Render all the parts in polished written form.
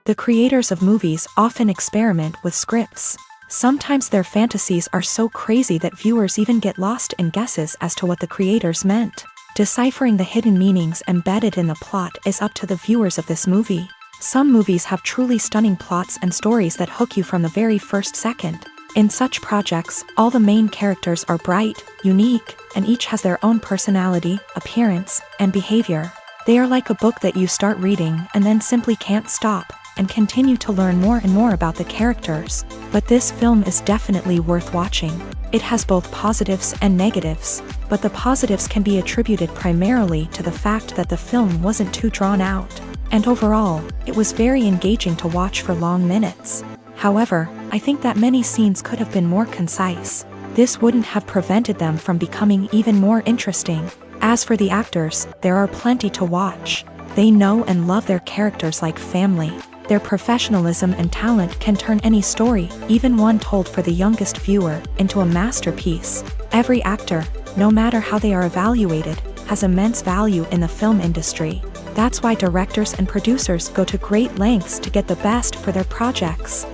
The creators of movies often experiment with scripts. Sometimes their fantasies are so crazy that viewers even get lost in guesses as to what the creators meant. Deciphering the hidden meanings embedded in the plot is up to the viewers of this movie. Some movies have truly stunning plots and stories that hook you from the very first second. In such projects, all the main characters are bright, unique, and each has their own personality, appearance, and behavior. They are like a book that you start reading and then simply can't stop, and continue to learn more and more about the characters. But this film is definitely worth watching. It has both positives and negatives, but the positives can be attributed primarily to the fact that the film wasn't too drawn out, and overall, it was very engaging to watch for long minutes. However, I think that many scenes could have been more concise. This wouldn't have prevented them from becoming even more interesting. As for the actors, there are plenty to watch. They know and love their characters like family. Their professionalism and talent can turn any story, even one told for the youngest viewer, into a masterpiece. Every actor, no matter how they are evaluated, has immense value in the film industry. That's why directors and producers go to great lengths to get the best for their projects.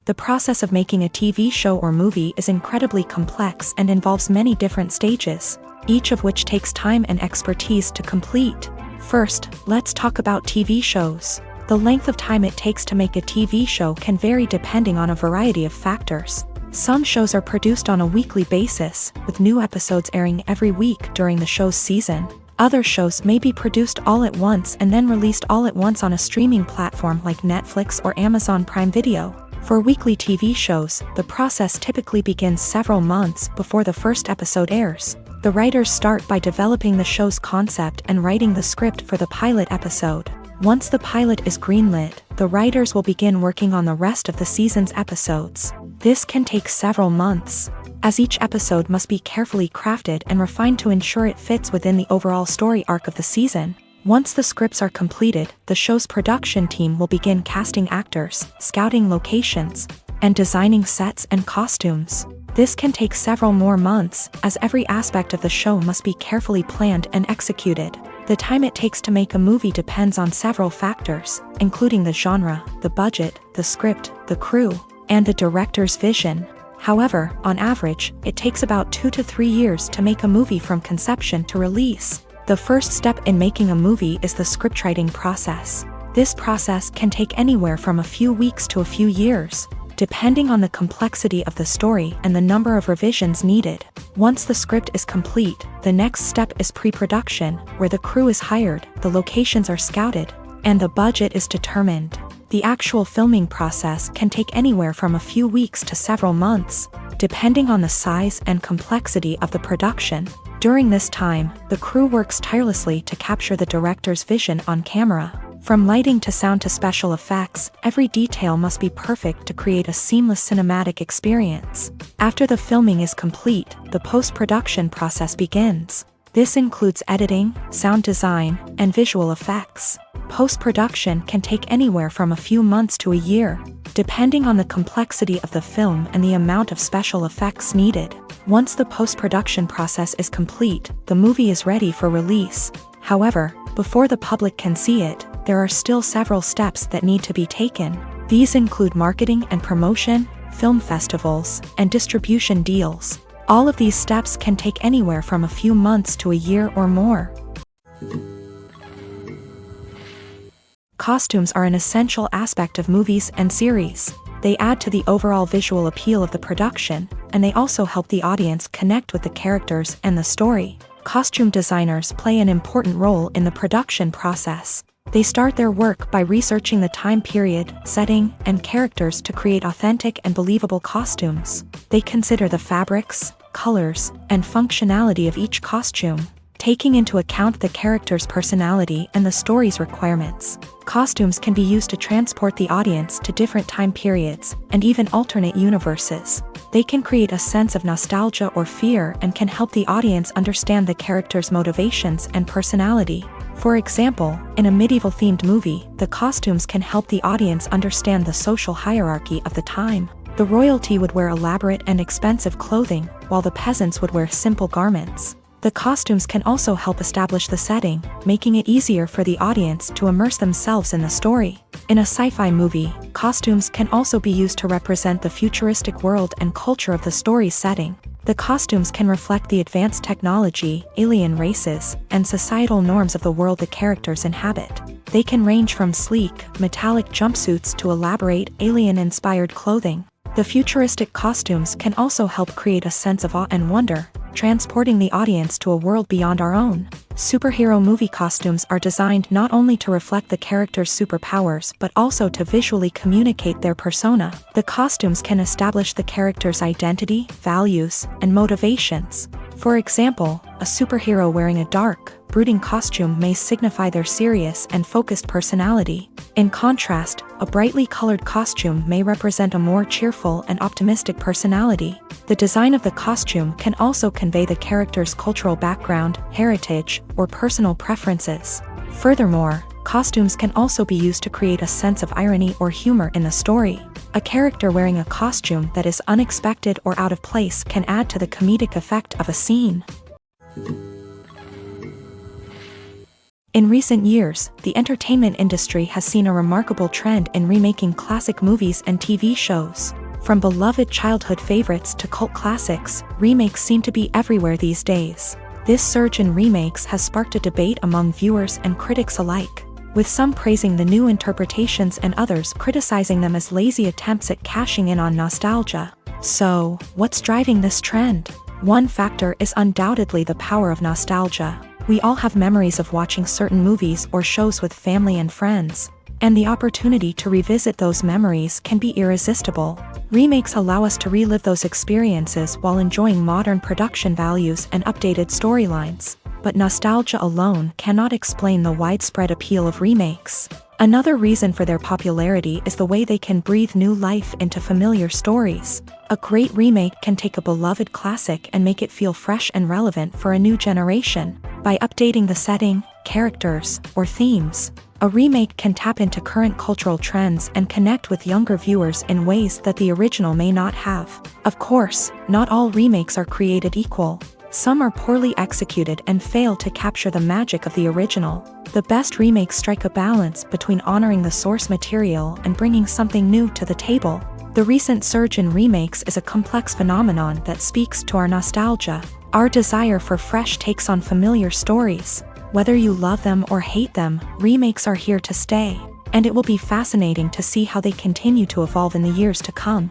The process of making a TV show or movie is incredibly complex and involves many different stages, each of which takes time and expertise to complete. First, let's talk about TV shows. The length of time it takes to make a TV show can vary depending on a variety of factors. Some shows are produced on a weekly basis, with new episodes airing every week during the show's season. Other shows may be produced all at once and then released all at once on a streaming platform like Netflix or Amazon Prime Video. For weekly TV shows, the process typically begins several months before the first episode airs. The writers start by developing the show's concept and writing the script for the pilot episode. Once the pilot is greenlit, the writers will begin working on the rest of the season's episodes. This can take several months, as each episode must be carefully crafted and refined to ensure it fits within the overall story arc of the season. Once the scripts are completed, the show's production team will begin casting actors, scouting locations, and designing sets and costumes. This can take several more months, as every aspect of the show must be carefully planned and executed. The time it takes to make a movie depends on several factors, including the genre, the budget, the script, the crew, and the director's vision. However, on average, it takes about 2 to 3 years to make a movie from conception to release. The first step in making a movie is the scriptwriting process. This process can take anywhere from a few weeks to a few years, depending on the complexity of the story and the number of revisions needed. Once the script is complete, the next step is pre-production, where the crew is hired, the locations are scouted, and the budget is determined. The actual filming process can take anywhere from a few weeks to several months, depending on the size and complexity of the production. During this time, the crew works tirelessly to capture the director's vision on camera. From lighting to sound to special effects, every detail must be perfect to create a seamless cinematic experience. After the filming is complete, the post-production process begins. This includes editing, sound design, and visual effects. Post-production can take anywhere from a few months to a year, depending on the complexity of the film and the amount of special effects needed. Once the post-production process is complete, the movie is ready for release. However, before the public can see it, there are still several steps that need to be taken. These include marketing and promotion, film festivals, and distribution deals. All of these steps can take anywhere from a few months to a year or more. Costumes are an essential aspect of movies and series. They add to the overall visual appeal of the production, and they also help the audience connect with the characters and the story. Costume designers play an important role in the production process. They start their work by researching the time period, setting, and characters to create authentic and believable costumes. They consider the fabrics, colors, and functionality of each costume, taking into account the character's personality and the story's requirements. Costumes can be used to transport the audience to different time periods, and even alternate universes. They can create a sense of nostalgia or fear and can help the audience understand the character's motivations and personality. For example, in a medieval-themed movie, the costumes can help the audience understand the social hierarchy of the time. The royalty would wear elaborate and expensive clothing, while the peasants would wear simple garments. The costumes can also help establish the setting, making it easier for the audience to immerse themselves in the story. In a sci-fi movie, costumes can also be used to represent the futuristic world and culture of the story's setting. The costumes can reflect the advanced technology, alien races, and societal norms of the world the characters inhabit. They can range from sleek, metallic jumpsuits to elaborate, alien-inspired clothing. The futuristic costumes can also help create a sense of awe and wonder, transporting the audience to a world beyond our own. Superhero movie costumes are designed not only to reflect the character's superpowers but also to visually communicate their persona. The costumes can establish the character's identity, values, and motivations. For example, a superhero wearing a dark, brooding costume may signify their serious and focused personality. In contrast, a brightly colored costume may represent a more cheerful and optimistic personality. The design of the costume can also convey the character's cultural background, heritage, or personal preferences. Furthermore, costumes can also be used to create a sense of irony or humor in the story. A character wearing a costume that is unexpected or out of place can add to the comedic effect of a scene. In recent years, the entertainment industry has seen a remarkable trend in remaking classic movies and TV shows. From beloved childhood favorites to cult classics, remakes seem to be everywhere these days. This surge in remakes has sparked a debate among viewers and critics alike, with some praising the new interpretations and others criticizing them as lazy attempts at cashing in on nostalgia. So, what's driving this trend? One factor is undoubtedly the power of nostalgia. We all have memories of watching certain movies or shows with family and friends, and the opportunity to revisit those memories can be irresistible. Remakes allow us to relive those experiences while enjoying modern production values and updated storylines. But nostalgia alone cannot explain the widespread appeal of remakes. Another reason for their popularity is the way they can breathe new life into familiar stories. A great remake can take a beloved classic and make it feel fresh and relevant for a new generation. By updating the setting, characters, or themes, a remake can tap into current cultural trends and connect with younger viewers in ways that the original may not have. Of course, not all remakes are created equal. Some are poorly executed and fail to capture the magic of the original. The best remakes strike a balance between honoring the source material and bringing something new to the table. The recent surge in remakes is a complex phenomenon that speaks to our nostalgia, our desire for fresh takes on familiar stories. Whether you love them or hate them, remakes are here to stay, and it will be fascinating to see how they continue to evolve in the years to come.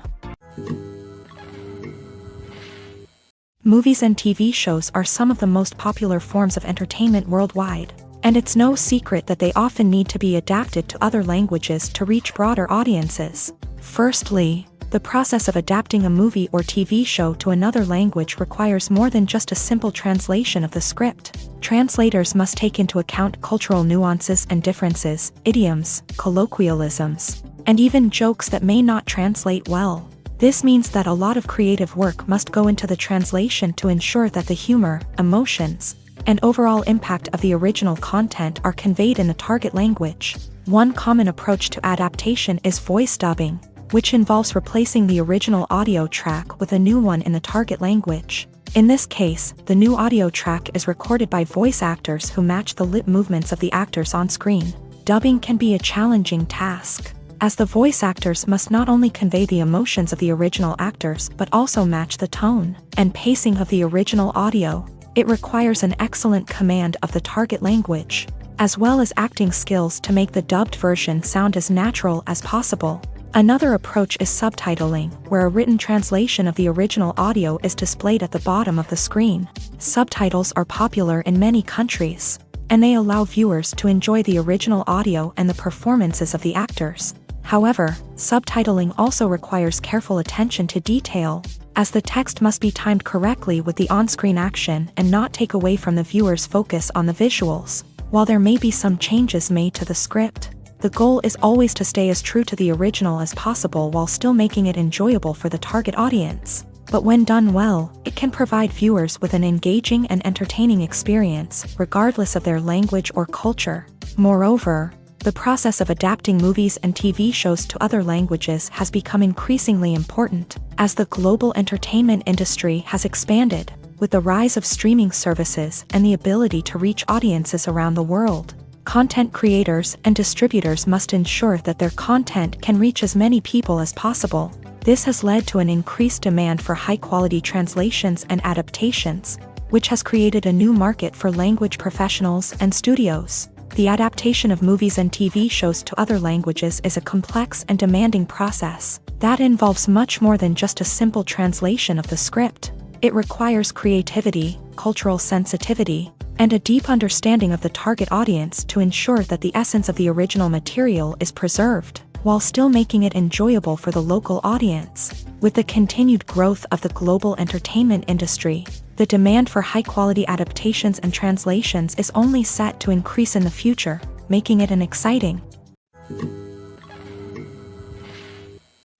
Movies and TV shows are some of the most popular forms of entertainment worldwide, and it's no secret that they often need to be adapted to other languages to reach broader audiences. Firstly, the process of adapting a movie or TV show to another language requires more than just a simple translation of the script. Translators must take into account cultural nuances and differences, idioms, colloquialisms, and even jokes that may not translate well. This means that a lot of creative work must go into the translation to ensure that the humor, emotions, and overall impact of the original content are conveyed in the target language. One common approach to adaptation is voice dubbing, which involves replacing the original audio track with a new one in the target language. In this case, the new audio track is recorded by voice actors who match the lip movements of the actors on screen. Dubbing can be a challenging task, as the voice actors must not only convey the emotions of the original actors but also match the tone and pacing of the original audio. It requires an excellent command of the target language, as well as acting skills to make the dubbed version sound as natural as possible. Another approach is subtitling, where a written translation of the original audio is displayed at the bottom of the screen. Subtitles are popular in many countries, and they allow viewers to enjoy the original audio and the performances of the actors. However, subtitling also requires careful attention to detail, as the text must be timed correctly with the on-screen action and not take away from the viewer's focus on the visuals. While there may be some changes made to the script, the goal is always to stay as true to the original as possible while still making it enjoyable for the target audience. But when done well, it can provide viewers with an engaging and entertaining experience, regardless of their language or culture. Moreover, the process of adapting movies and TV shows to other languages has become increasingly important, as the global entertainment industry has expanded. With the rise of streaming services and the ability to reach audiences around the world, content creators and distributors must ensure that their content can reach as many people as possible. This has led to an increased demand for high-quality translations and adaptations, which has created a new market for language professionals and studios. The adaptation of movies and TV shows to other languages is a complex and demanding process that involves much more than just a simple translation of the script. It requires creativity, cultural sensitivity, and a deep understanding of the target audience to ensure that the essence of the original material is preserved, while still making it enjoyable for the local audience. With the continued growth of the global entertainment industry, the demand for high-quality adaptations and translations is only set to increase in the future, making it an exciting.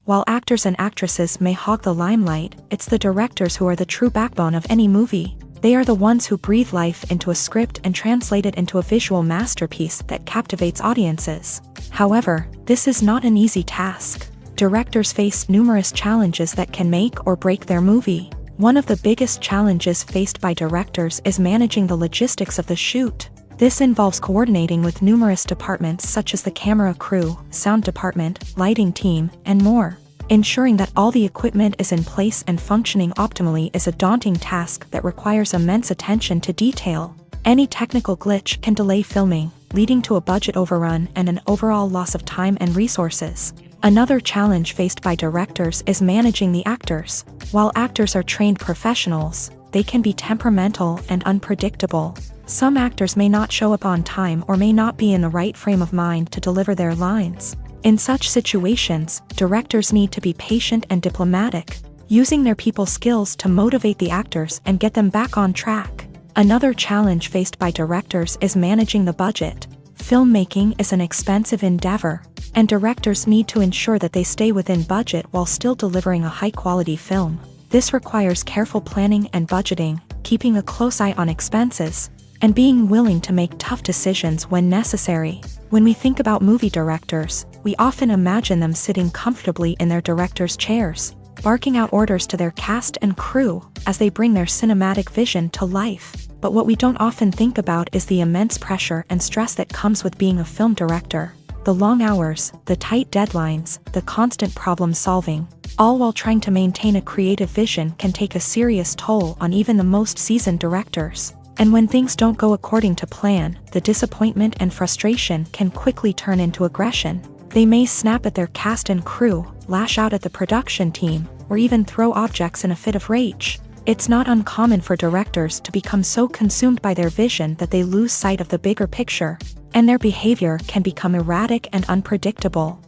While actors and actresses may hog the limelight, it's the directors who are the true backbone of any movie. They are the ones who breathe life into a script and translate it into a visual masterpiece that captivates audiences. However, this is not an easy task. Directors face numerous challenges that can make or break their movie. One of the biggest challenges faced by directors is managing the logistics of the shoot. This involves coordinating with numerous departments such as the camera crew, sound department, lighting team, and more. Ensuring that all the equipment is in place and functioning optimally is a daunting task that requires immense attention to detail. Any technical glitch can delay filming, leading to a budget overrun and an overall loss of time and resources. Another challenge faced by directors is managing the actors. While actors are trained professionals, they can be temperamental and unpredictable. Some actors may not show up on time or may not be in the right frame of mind to deliver their lines. In such situations, directors need to be patient and diplomatic, using their people skills to motivate the actors and get them back on track. Another challenge faced by directors is managing the budget. Filmmaking is an expensive endeavor, and directors need to ensure that they stay within budget while still delivering a high-quality film. This requires careful planning and budgeting, keeping a close eye on expenses, and being willing to make tough decisions when necessary. When we think about movie directors, we often imagine them sitting comfortably in their director's chairs, barking out orders to their cast and crew as they bring their cinematic vision to life. But what we don't often think about is the immense pressure and stress that comes with being a film director. The long hours, the tight deadlines, the constant problem solving, all while trying to maintain a creative vision can take a serious toll on even the most seasoned directors. And when things don't go according to plan, the disappointment and frustration can quickly turn into aggression. They may snap at their cast and crew, lash out at the production team, or even throw objects in a fit of rage. It's not uncommon for directors to become so consumed by their vision that they lose sight of the bigger picture, and their behavior can become erratic and unpredictable.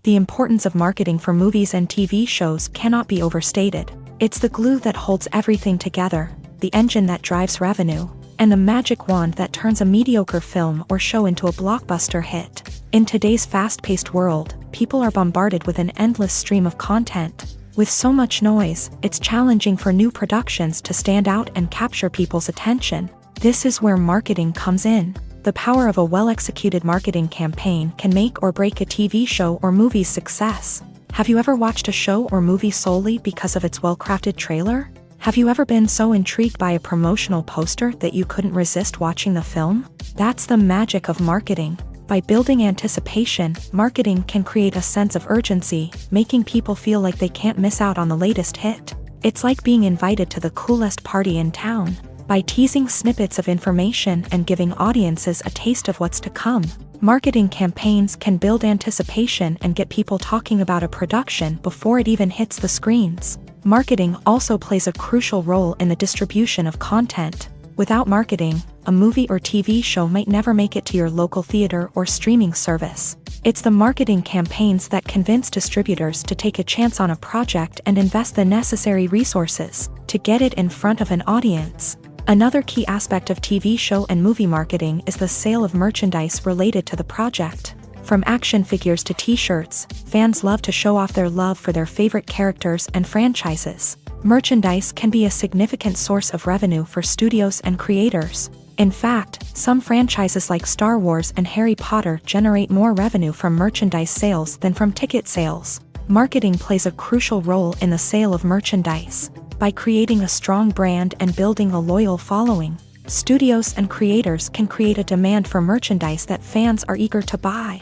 The importance of marketing for movies and TV shows cannot be overstated. It's the glue that holds everything together, the engine that drives revenue, and the magic wand that turns a mediocre film or show into a blockbuster hit. In today's fast-paced world, people are bombarded with an endless stream of content. With so much noise, it's challenging for new productions to stand out and capture people's attention. This is where marketing comes in. The power of a well-executed marketing campaign can make or break a TV show or movie's success. Have you ever watched a show or movie solely because of its well-crafted trailer? Have you ever been so intrigued by a promotional poster that you couldn't resist watching the film? That's the magic of marketing. By building anticipation, marketing can create a sense of urgency, making people feel like they can't miss out on the latest hit. It's like being invited to the coolest party in town. By teasing snippets of information and giving audiences a taste of what's to come, marketing campaigns can build anticipation and get people talking about a production before it even hits the screens. Marketing also plays a crucial role in the distribution of content. Without marketing, a movie or TV show might never make it to your local theater or streaming service. It's the marketing campaigns that convince distributors to take a chance on a project and invest the necessary resources to get it in front of an audience. Another key aspect of TV show and movie marketing is the sale of merchandise related to the project. From action figures to t-shirts, fans love to show off their love for their favorite characters and franchises. Merchandise can be a significant source of revenue for studios and creators. In fact, some franchises like Star Wars and Harry Potter generate more revenue from merchandise sales than from ticket sales. Marketing plays a crucial role in the sale of merchandise. By creating a strong brand and building a loyal following, studios and creators can create a demand for merchandise that fans are eager to buy.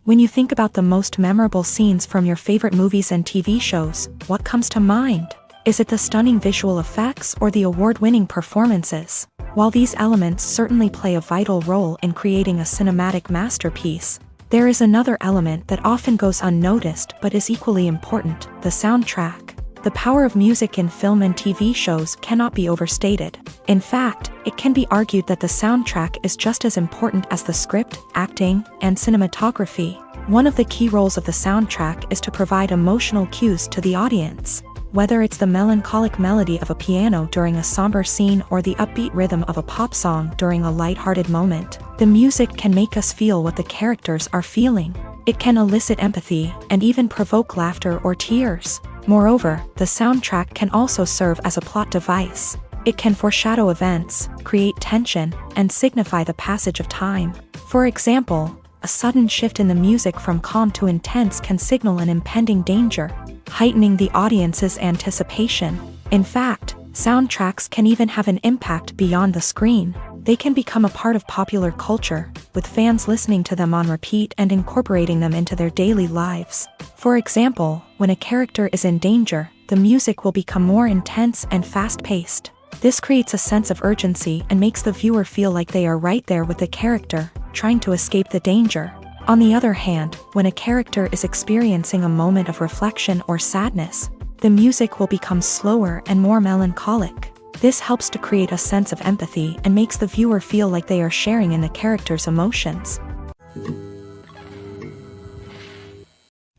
When you think about the most memorable scenes from your favorite movies and TV shows, what comes to mind? Is it the stunning visual effects or the award-winning performances? While these elements certainly play a vital role in creating a cinematic masterpiece, there is another element that often goes unnoticed but is equally important: the soundtrack. The power of music in film and TV shows cannot be overstated. In fact, it can be argued that the soundtrack is just as important as the script, acting, and cinematography. One of the key roles of the soundtrack is to provide emotional cues to the audience. Whether it's the melancholic melody of a piano during a somber scene or the upbeat rhythm of a pop song during a light-hearted moment, the music can make us feel what the characters are feeling. It can elicit empathy and even provoke laughter or tears. Moreover, the soundtrack can also serve as a plot device. It can foreshadow events, create tension, and signify the passage of time. For example, a sudden shift in the music from calm to intense can signal an impending danger, heightening the audience's anticipation. In fact, soundtracks can even have an impact beyond the screen. They can become a part of popular culture, with fans listening to them on repeat and incorporating them into their daily lives. For example, when a character is in danger, the music will become more intense and fast-paced. This creates a sense of urgency and makes the viewer feel like they are right there with the character, trying to escape the danger. On the other hand, when a character is experiencing a moment of reflection or sadness, the music will become slower and more melancholic. This helps to create a sense of empathy and makes the viewer feel like they are sharing in the character's emotions.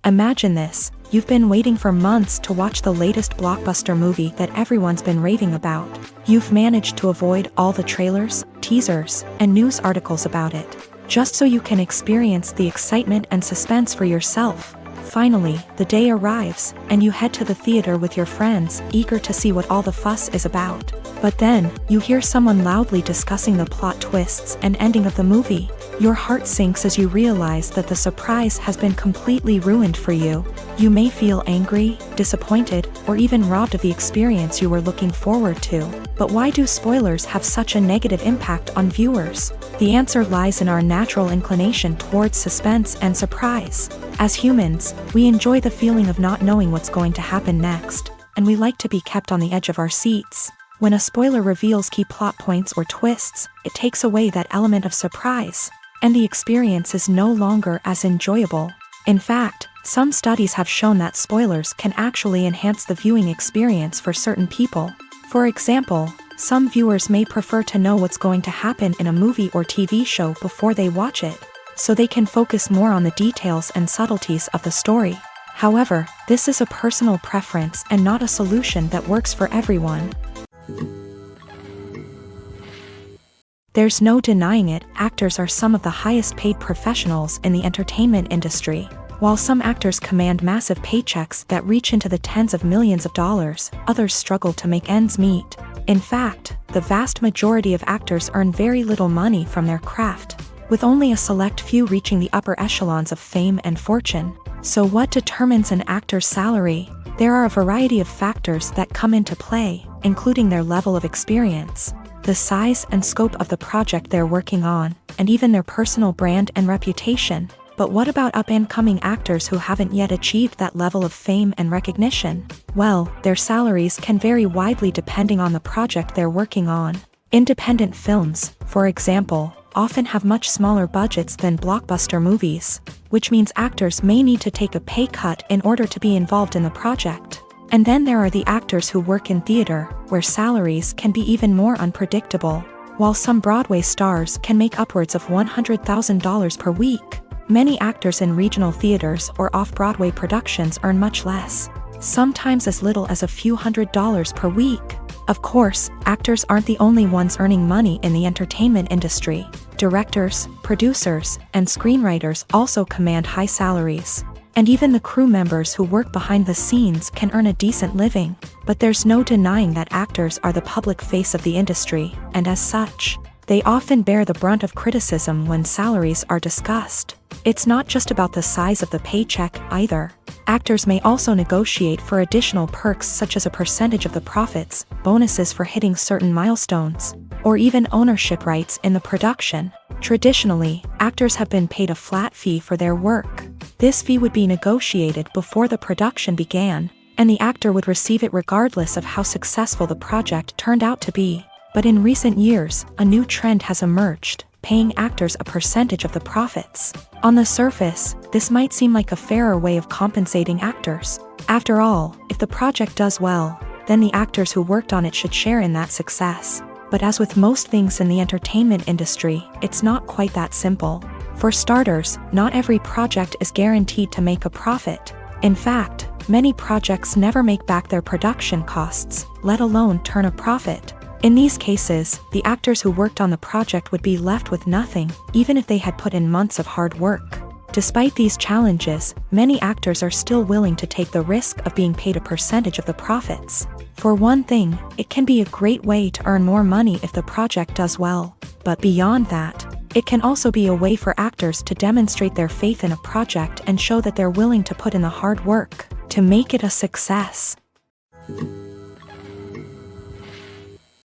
Imagine this: you've been waiting for months to watch the latest blockbuster movie that everyone's been raving about. You've managed to avoid all the trailers, teasers, and news articles about it, just so you can experience the excitement and suspense for yourself. Finally, the day arrives, and you head to the theater with your friends, eager to see what all the fuss is about. But then, you hear someone loudly discussing the plot twists and ending of the movie. Your heart sinks as you realize that the surprise has been completely ruined for you. You may feel angry, disappointed, or even robbed of the experience you were looking forward to. But why do spoilers have such a negative impact on viewers? The answer lies in our natural inclination towards suspense and surprise. As humans, we enjoy the feeling of not knowing what's going to happen next, and we like to be kept on the edge of our seats. When a spoiler reveals key plot points or twists, it takes away that element of surprise, and the experience is no longer as enjoyable. In fact, some studies have shown that spoilers can actually enhance the viewing experience for certain people. For example, some viewers may prefer to know what's going to happen in a movie or TV show before they watch it, so they can focus more on the details and subtleties of the story. However, this is a personal preference and not a solution that works for everyone. There's no denying it, actors are some of the highest paid professionals in the entertainment industry. While some actors command massive paychecks that reach into the tens of millions of dollars, others struggle to make ends meet. In fact, the vast majority of actors earn very little money from their craft, with only a select few reaching the upper echelons of fame and fortune. So what determines an actor's salary? There are a variety of factors that come into play, including their level of experience, the size and scope of the project they're working on, and even their personal brand and reputation. But what about up-and-coming actors who haven't yet achieved that level of fame and recognition? Well, their salaries can vary widely depending on the project they're working on. Independent films, for example, often have much smaller budgets than blockbuster movies, which means actors may need to take a pay cut in order to be involved in the project. And then there are the actors who work in theater, where salaries can be even more unpredictable. While some Broadway stars can make upwards of $100,000 per week, many actors in regional theaters or off-Broadway productions earn much less, sometimes as little as a few $100s per week. Of course, actors aren't the only ones earning money in the entertainment industry. Directors, producers, and screenwriters also command high salaries. And even the crew members who work behind the scenes can earn a decent living. But there's no denying that actors are the public face of the industry, and as such, They often bear the brunt of criticism when salaries are discussed. It's not just about the size of the paycheck, either. Actors may also negotiate for additional perks such as a percentage of the profits, bonuses for hitting certain milestones, or even ownership rights in the production. Traditionally, actors have been paid a flat fee for their work. This fee would be negotiated before the production began, and the actor would receive it regardless of how successful the project turned out to be. But in recent years, a new trend has emerged, paying actors a percentage of the profits. On the surface, this might seem like a fairer way of compensating actors. After all, if the project does well, then the actors who worked on it should share in that success. But as with most things in the entertainment industry, it's not quite that simple. For starters, not every project is guaranteed to make a profit. In fact, many projects never make back their production costs, let alone turn a profit. In these cases, the actors who worked on the project would be left with nothing, even if they had put in months of hard work. Despite these challenges, many actors are still willing to take the risk of being paid a percentage of the profits. For one thing, it can be a great way to earn more money if the project does well. But beyond that, it can also be a way for actors to demonstrate their faith in a project and show that they're willing to put in the hard work to make it a success.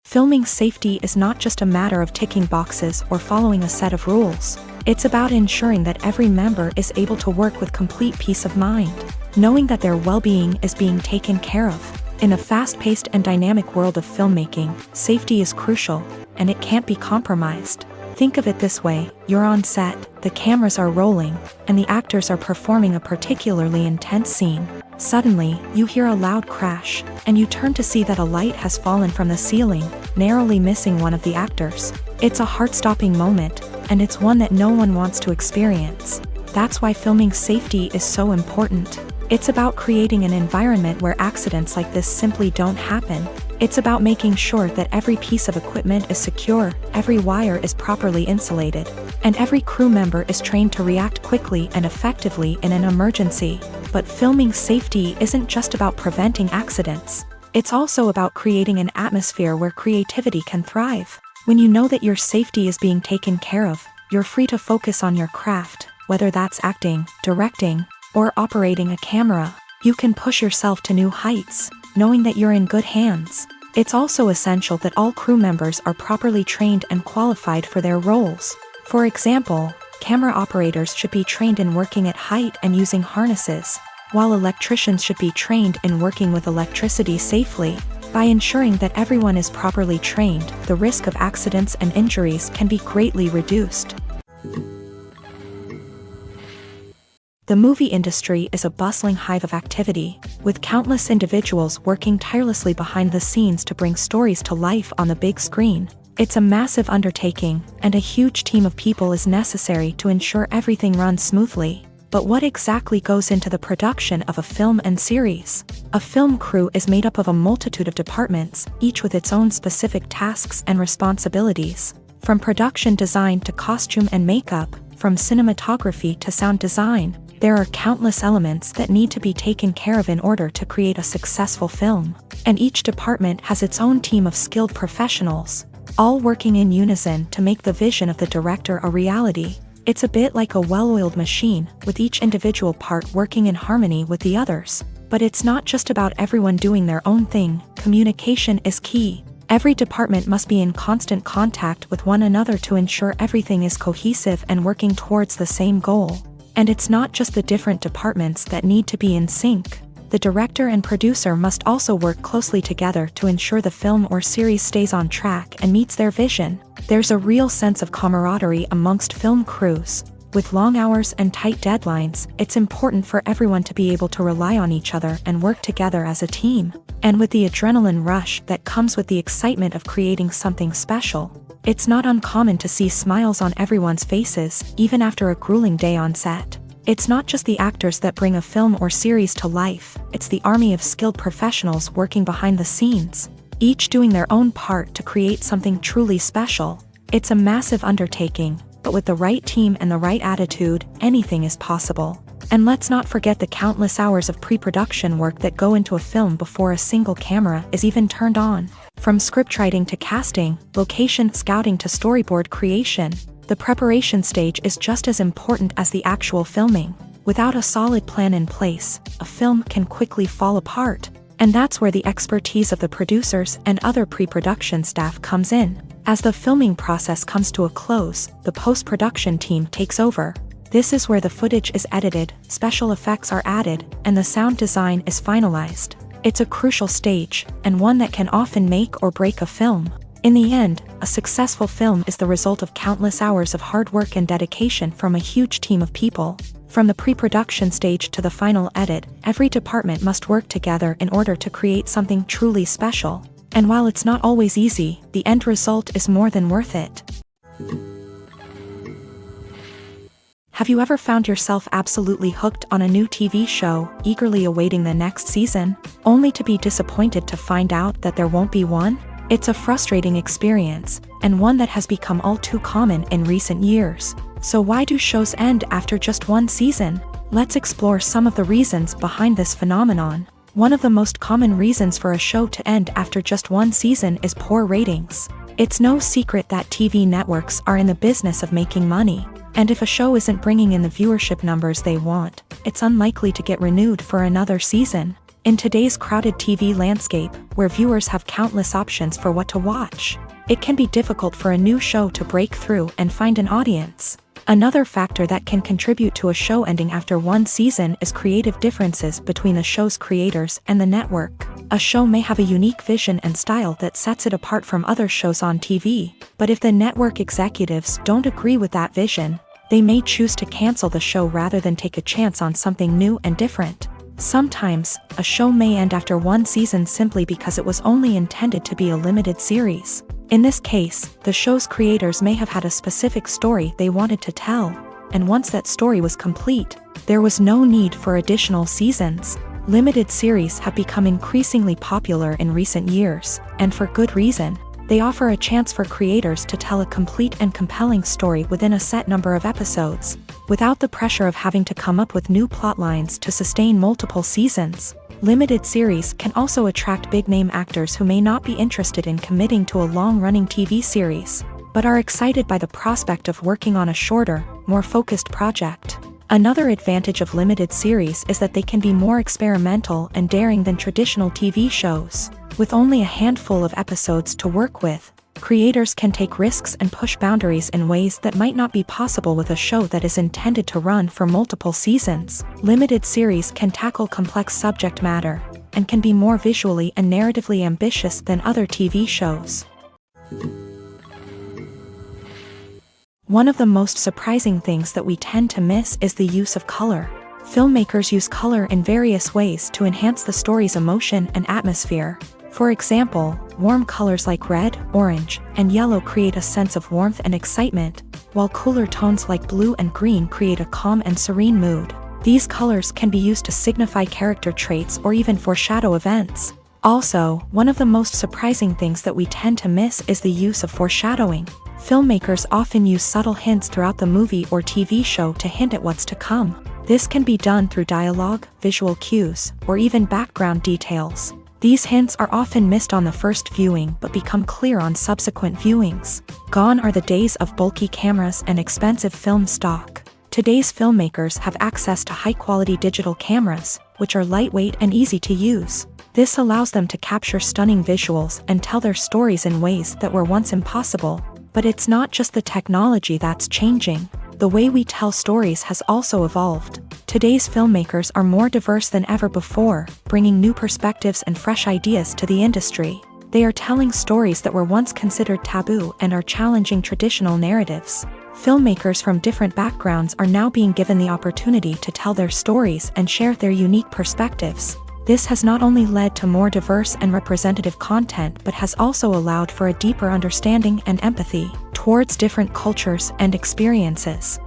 Filming safety is not just a matter of ticking boxes or following a set of rules. It's about ensuring that every member is able to work with complete peace of mind, knowing that their well-being is being taken care of. In a fast-paced and dynamic world of filmmaking, safety is crucial, and it can't be compromised. Think of it this way: you're on set, the cameras are rolling, and the actors are performing a particularly intense scene. Suddenly, you hear a loud crash, and you turn to see that a light has fallen from the ceiling, narrowly missing one of the actors. It's a heart-stopping moment, and it's one that no one wants to experience. That's why filming safety is so important. It's about creating an environment where accidents like this simply don't happen. It's about making sure that every piece of equipment is secure, every wire is properly insulated, and every crew member is trained to react quickly and effectively in an emergency. But filming safety isn't just about preventing accidents. It's also about creating an atmosphere where creativity can thrive. When you know that your safety is being taken care of, you're free to focus on your craft, whether that's acting, directing, or operating a camera. You can push yourself to new heights, knowing that you're in good hands. It's also essential that all crew members are properly trained and qualified for their roles. For example, camera operators should be trained in working at height and using harnesses, while electricians should be trained in working with electricity safely. By ensuring that everyone is properly trained, the risk of accidents and injuries can be greatly reduced. The movie industry is a bustling hive of activity, with countless individuals working tirelessly behind the scenes to bring stories to life on the big screen. It's a massive undertaking, and a huge team of people is necessary to ensure everything runs smoothly. But what exactly goes into the production of a film and series? A film crew is made up of a multitude of departments, each with its own specific tasks and responsibilities. From production design to costume and makeup, from cinematography to sound design, there are countless elements that need to be taken care of in order to create a successful film. And each department has its own team of skilled professionals, all working in unison to make the vision of the director a reality. It's a bit like a well-oiled machine, with each individual part working in harmony with the others. But it's not just about everyone doing their own thing. Communication is key. Every department must be in constant contact with one another to ensure everything is cohesive and working towards the same goal. And it's not just the different departments that need to be in sync. The director and producer must also work closely together to ensure the film or series stays on track and meets their vision. There's a real sense of camaraderie amongst film crews. With long hours and tight deadlines, it's important for everyone to be able to rely on each other and work together as a team. And with the adrenaline rush that comes with the excitement of creating something special, it's not uncommon to see smiles on everyone's faces, even after a grueling day on set. It's not just the actors that bring a film or series to life, it's the army of skilled professionals working behind the scenes, each doing their own part to create something truly special. It's a massive undertaking, but with the right team and the right attitude, anything is possible. And let's not forget the countless hours of pre-production work that go into a film before a single camera is even turned on. From scriptwriting to casting, location scouting to storyboard creation, the preparation stage is just as important as the actual filming. Without a solid plan in place, a film can quickly fall apart. And that's where the expertise of the producers and other pre-production staff comes in. As the filming process comes to a close, the post-production team takes over. This is where the footage is edited, special effects are added, and the sound design is finalized. It's a crucial stage, and one that can often make or break a film. In the end, a successful film is the result of countless hours of hard work and dedication from a huge team of people. From the pre-production stage to the final edit, every department must work together in order to create something truly special. And while it's not always easy, the end result is more than worth it. Have you ever found yourself absolutely hooked on a new TV show, eagerly awaiting the next season, only to be disappointed to find out that there won't be one? It's a frustrating experience, and one that has become all too common in recent years. So why do shows end after just one season? Let's explore some of the reasons behind this phenomenon. One of the most common reasons for a show to end after just one season is poor ratings. It's no secret that TV networks are in the business of making money. And if a show isn't bringing in the viewership numbers they want, it's unlikely to get renewed for another season. In today's crowded TV landscape, where viewers have countless options for what to watch, it can be difficult for a new show to break through and find an audience. Another factor that can contribute to a show ending after one season is creative differences between the show's creators and the network. A show may have a unique vision and style that sets it apart from other shows on TV, but if the network executives don't agree with that vision, they may choose to cancel the show rather than take a chance on something new and different. Sometimes, a show may end after one season simply because it was only intended to be a limited series. In this case, the show's creators may have had a specific story they wanted to tell, and once that story was complete, there was no need for additional seasons. Limited series have become increasingly popular in recent years, and for good reason. They offer a chance for creators to tell a complete and compelling story within a set number of episodes, without the pressure of having to come up with new plot lines to sustain multiple seasons. Limited series can also attract big-name actors who may not be interested in committing to a long-running TV series, but are excited by the prospect of working on a shorter, more focused project. Another advantage of limited series is that they can be more experimental and daring than traditional TV shows. With only a handful of episodes to work with, creators can take risks and push boundaries in ways that might not be possible with a show that is intended to run for multiple seasons. Limited series can tackle complex subject matter, and can be more visually and narratively ambitious than other TV shows. One of the most surprising things that we tend to miss is the use of color. Filmmakers use color in various ways to enhance the story's emotion and atmosphere. For example, warm colors like red, orange, and yellow create a sense of warmth and excitement, while cooler tones like blue and green create a calm and serene mood. These colors can be used to signify character traits or even foreshadow events. Also, one of the most surprising things that we tend to miss is the use of foreshadowing. Filmmakers often use subtle hints throughout the movie or TV show to hint at what's to come. This can be done through dialogue, visual cues, or even background details. These hints are often missed on the first viewing but become clear on subsequent viewings. Gone are the days of bulky cameras and expensive film stock. Today's filmmakers have access to high-quality digital cameras, which are lightweight and easy to use. This allows them to capture stunning visuals and tell their stories in ways that were once impossible. But it's not just the technology that's changing. The way we tell stories has also evolved. Today's filmmakers are more diverse than ever before, bringing new perspectives and fresh ideas to the industry. They are telling stories that were once considered taboo and are challenging traditional narratives. Filmmakers from different backgrounds are now being given the opportunity to tell their stories and share their unique perspectives. This has not only led to more diverse and representative content but has also allowed for a deeper understanding and empathy towards different cultures and experiences.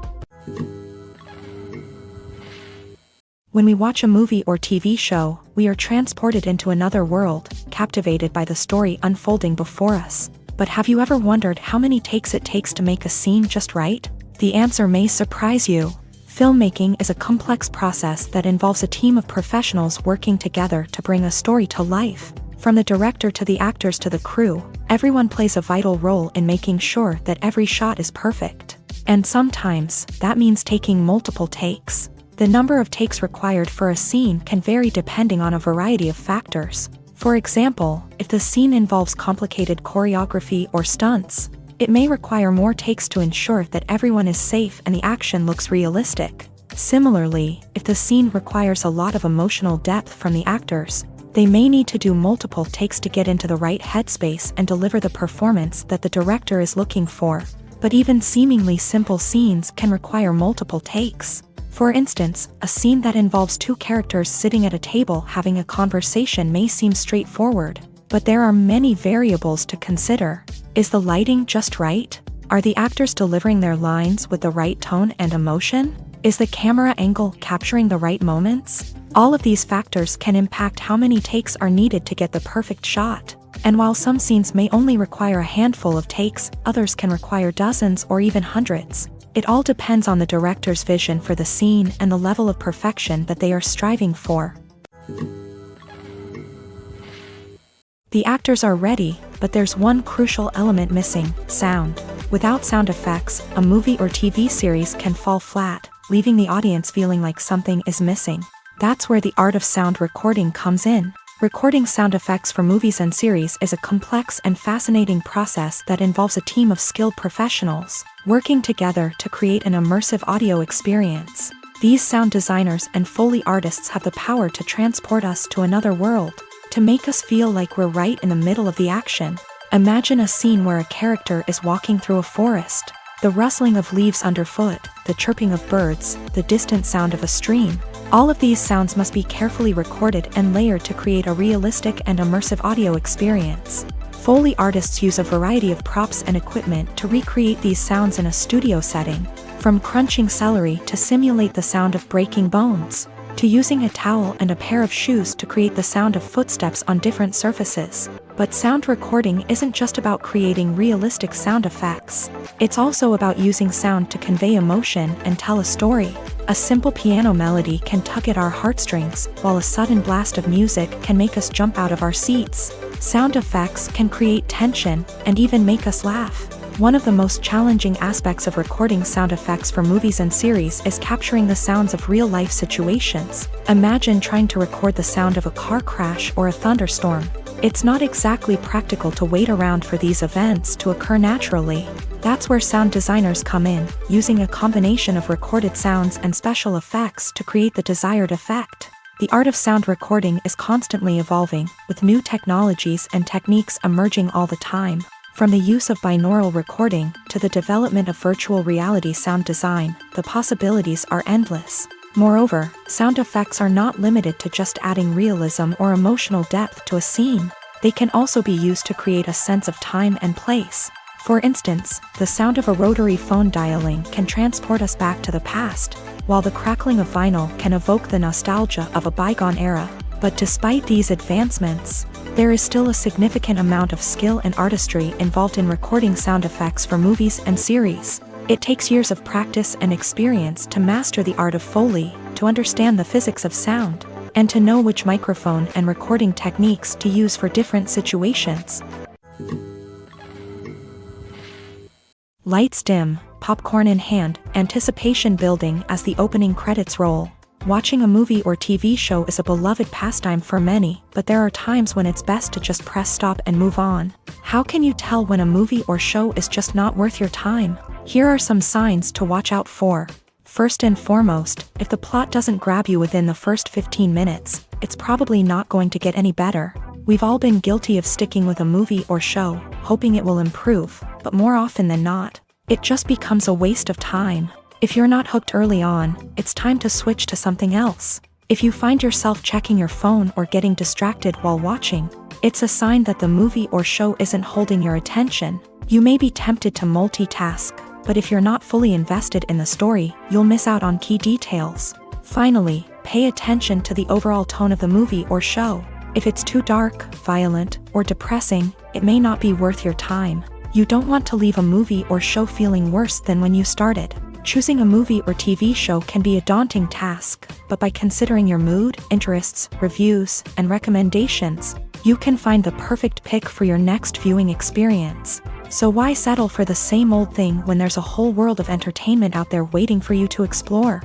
When we watch a movie or TV show, we are transported into another world, captivated by the story unfolding before us. But have you ever wondered how many takes it takes to make a scene just right? The answer may surprise you. Filmmaking is a complex process that involves a team of professionals working together to bring a story to life. From the director to the actors to the crew, everyone plays a vital role in making sure that every shot is perfect. And sometimes, that means taking multiple takes. The number of takes required for a scene can vary depending on a variety of factors. For example, if the scene involves complicated choreography or stunts, it may require more takes to ensure that everyone is safe and the action looks realistic. Similarly, if the scene requires a lot of emotional depth from the actors, they may need to do multiple takes to get into the right headspace and deliver the performance that the director is looking for. But even seemingly simple scenes can require multiple takes. For instance, a scene that involves two characters sitting at a table having a conversation may seem straightforward, but there are many variables to consider. Is the lighting just right? Are the actors delivering their lines with the right tone and emotion? Is the camera angle capturing the right moments? All of these factors can impact how many takes are needed to get the perfect shot. And while some scenes may only require a handful of takes, others can require dozens or even hundreds. It all depends on the director's vision for the scene and the level of perfection that they are striving for. The actors are ready, but there's one crucial element missing: sound. Without sound effects, a movie or TV series can fall flat, leaving the audience feeling like something is missing. That's where the art of sound recording comes in. Recording sound effects for movies and series is a complex and fascinating process that involves a team of skilled professionals working together to create an immersive audio experience. These sound designers and Foley artists have the power to transport us to another world, to make us feel like we're right in the middle of the action. Imagine a scene where a character is walking through a forest. The rustling of leaves underfoot, the chirping of birds, the distant sound of a stream. All of these sounds must be carefully recorded and layered to create a realistic and immersive audio experience. Foley artists use a variety of props and equipment to recreate these sounds in a studio setting, from crunching celery to simulate the sound of breaking bones, to using a towel and a pair of shoes to create the sound of footsteps on different surfaces. But sound recording isn't just about creating realistic sound effects. It's also about using sound to convey emotion and tell a story. A simple piano melody can tug at our heartstrings, while a sudden blast of music can make us jump out of our seats. Sound effects can create tension and even make us laugh. One of the most challenging aspects of recording sound effects for movies and series is capturing the sounds of real-life situations. Imagine trying to record the sound of a car crash or a thunderstorm. It's not exactly practical to wait around for these events to occur naturally. That's where sound designers come in, using a combination of recorded sounds and special effects to create the desired effect. The art of sound recording is constantly evolving, with new technologies and techniques emerging all the time. From the use of binaural recording to the development of virtual reality sound design, the possibilities are endless. Moreover, sound effects are not limited to just adding realism or emotional depth to a scene. They can also be used to create a sense of time and place. For instance, the sound of a rotary phone dialing can transport us back to the past, while the crackling of vinyl can evoke the nostalgia of a bygone era. But despite these advancements, there is still a significant amount of skill and artistry involved in recording sound effects for movies and series. It takes years of practice and experience to master the art of Foley, to understand the physics of sound, and to know which microphone and recording techniques to use for different situations. Lights dim, popcorn in hand, anticipation building as the opening credits roll. Watching a movie or TV show is a beloved pastime for many, but there are times when it's best to just press stop and move on. How can you tell when a movie or show is just not worth your time? Here are some signs to watch out for. First and foremost, if the plot doesn't grab you within the first 15 minutes, it's probably not going to get any better. We've all been guilty of sticking with a movie or show, hoping it will improve, but more often than not, it just becomes a waste of time. If you're not hooked early on, it's time to switch to something else. If you find yourself checking your phone or getting distracted while watching, it's a sign that the movie or show isn't holding your attention. You may be tempted to multitask, but if you're not fully invested in the story, you'll miss out on key details. Finally, pay attention to the overall tone of the movie or show. If it's too dark, violent, or depressing, it may not be worth your time. You don't want to leave a movie or show feeling worse than when you started. Choosing a movie or TV show can be a daunting task, but by considering your mood, interests, reviews, and recommendations, you can find the perfect pick for your next viewing experience. So why settle for the same old thing when there's a whole world of entertainment out there waiting for you to explore?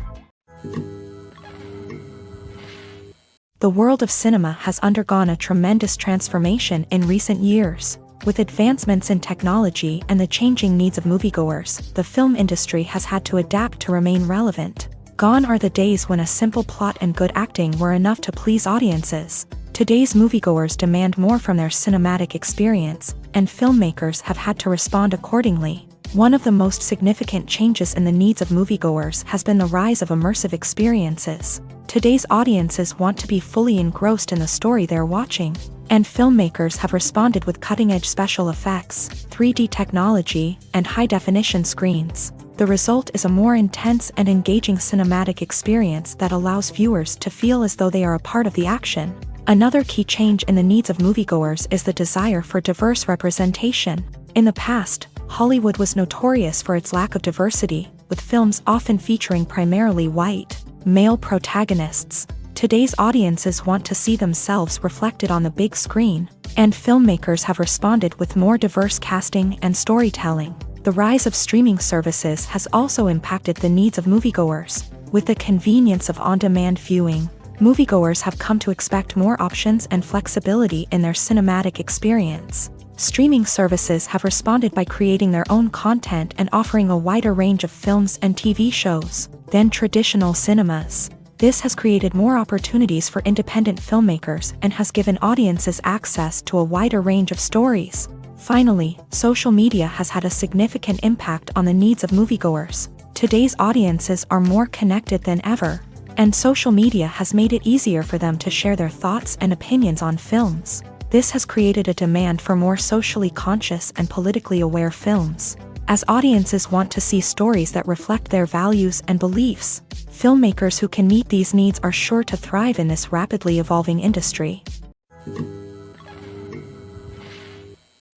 The world of cinema has undergone a tremendous transformation in recent years. With advancements in technology and the changing needs of moviegoers, the film industry has had to adapt to remain relevant. Gone are the days when a simple plot and good acting were enough to please audiences. Today's moviegoers demand more from their cinematic experience, and filmmakers have had to respond accordingly. One of the most significant changes in the needs of moviegoers has been the rise of immersive experiences. Today's audiences want to be fully engrossed in the story they're watching, and filmmakers have responded with cutting-edge special effects, 3D technology, and high-definition screens. The result is a more intense and engaging cinematic experience that allows viewers to feel as though they are a part of the action. Another key change in the needs of moviegoers is the desire for diverse representation. In the past, Hollywood was notorious for its lack of diversity, with films often featuring primarily white, male protagonists. Today's audiences want to see themselves reflected on the big screen, and filmmakers have responded with more diverse casting and storytelling. The rise of streaming services has also impacted the needs of moviegoers. With the convenience of on-demand viewing, moviegoers have come to expect more options and flexibility in their cinematic experience. Streaming services have responded by creating their own content and offering a wider range of films and TV shows than traditional cinemas. This has created more opportunities for independent filmmakers and has given audiences access to a wider range of stories. Finally, social media has had a significant impact on the needs of moviegoers. Today's audiences are more connected than ever, and social media has made it easier for them to share their thoughts and opinions on films. This has created a demand for more socially conscious and politically aware films. As audiences want to see stories that reflect their values and beliefs, filmmakers who can meet these needs are sure to thrive in this rapidly evolving industry.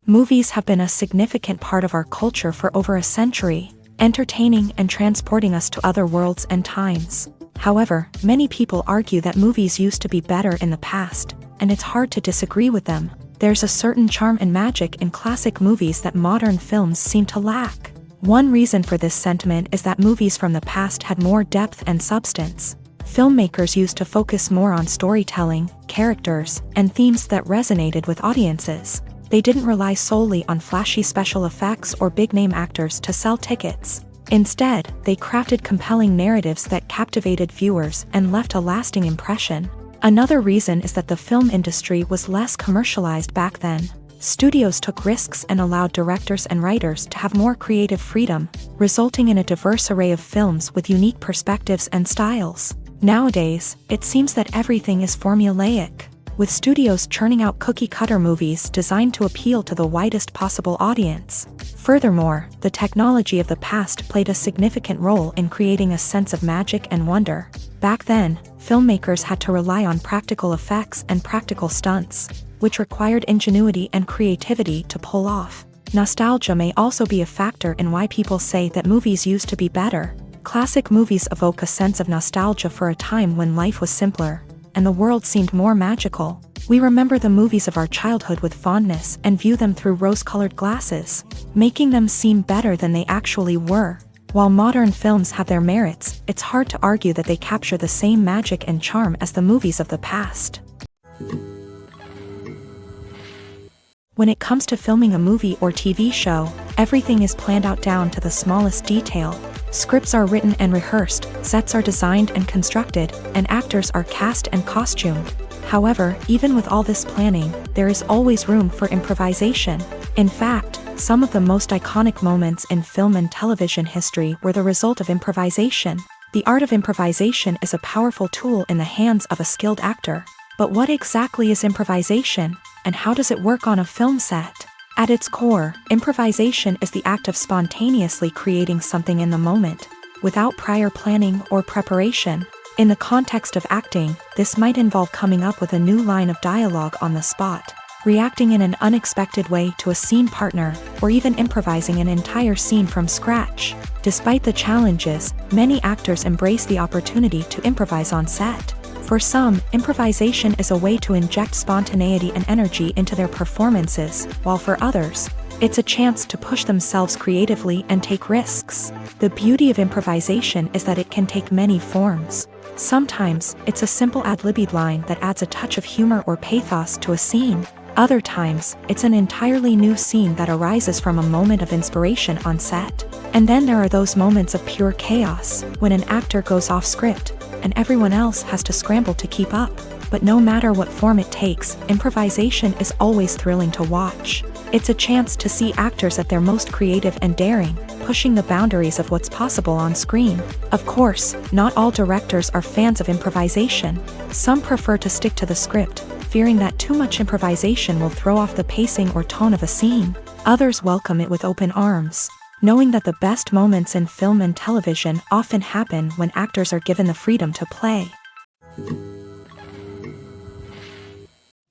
Movies have been a significant part of our culture for over a century, entertaining and transporting us to other worlds and times. However, many people argue that movies used to be better in the past, and it's hard to disagree with them. There's a certain charm and magic in classic movies that modern films seem to lack. One reason for this sentiment is that movies from the past had more depth and substance. Filmmakers used to focus more on storytelling, characters, and themes that resonated with audiences. They didn't rely solely on flashy special effects or big-name actors to sell tickets. Instead, they crafted compelling narratives that captivated viewers and left a lasting impression. Another reason is that the film industry was less commercialized back then. Studios took risks and allowed directors and writers to have more creative freedom, resulting in a diverse array of films with unique perspectives and styles. Nowadays, it seems that everything is formulaic, with studios churning out cookie-cutter movies designed to appeal to the widest possible audience. Furthermore, the technology of the past played a significant role in creating a sense of magic and wonder. Back then, filmmakers had to rely on practical effects and practical stunts, which required ingenuity and creativity to pull off. Nostalgia may also be a factor in why people say that movies used to be better. Classic movies evoke a sense of nostalgia for a time when life was simpler, and the world seemed more magical. We remember the movies of our childhood with fondness and view them through rose-colored glasses, making them seem better than they actually were. While modern films have their merits, it's hard to argue that they capture the same magic and charm as the movies of the past. When it comes to filming a movie or TV show, everything is planned out down to the smallest detail. Scripts are written and rehearsed, sets are designed and constructed, and actors are cast and costumed. However, even with all this planning, there is always room for improvisation. In fact, some of the most iconic moments in film and television history were the result of improvisation. The art of improvisation is a powerful tool in the hands of a skilled actor. But what exactly is improvisation, and how does it work on a film set? At its core, improvisation is the act of spontaneously creating something in the moment, without prior planning or preparation. In the context of acting, this might involve coming up with a new line of dialogue on the spot, reacting in an unexpected way to a scene partner, or even improvising an entire scene from scratch. Despite the challenges, many actors embrace the opportunity to improvise on set. For some, improvisation is a way to inject spontaneity and energy into their performances, while for others, it's a chance to push themselves creatively and take risks. The beauty of improvisation is that it can take many forms. Sometimes, it's a simple ad-libbed line that adds a touch of humor or pathos to a scene. Other times, it's an entirely new scene that arises from a moment of inspiration on set. And then there are those moments of pure chaos, when an actor goes off script, and everyone else has to scramble to keep up. But no matter what form it takes, improvisation is always thrilling to watch. It's a chance to see actors at their most creative and daring, pushing the boundaries of what's possible on screen. Of course, not all directors are fans of improvisation. Some prefer to stick to the script, fearing that too much improvisation will throw off the pacing or tone of a scene. Others welcome it with open arms, knowing that the best moments in film and television often happen when actors are given the freedom to play.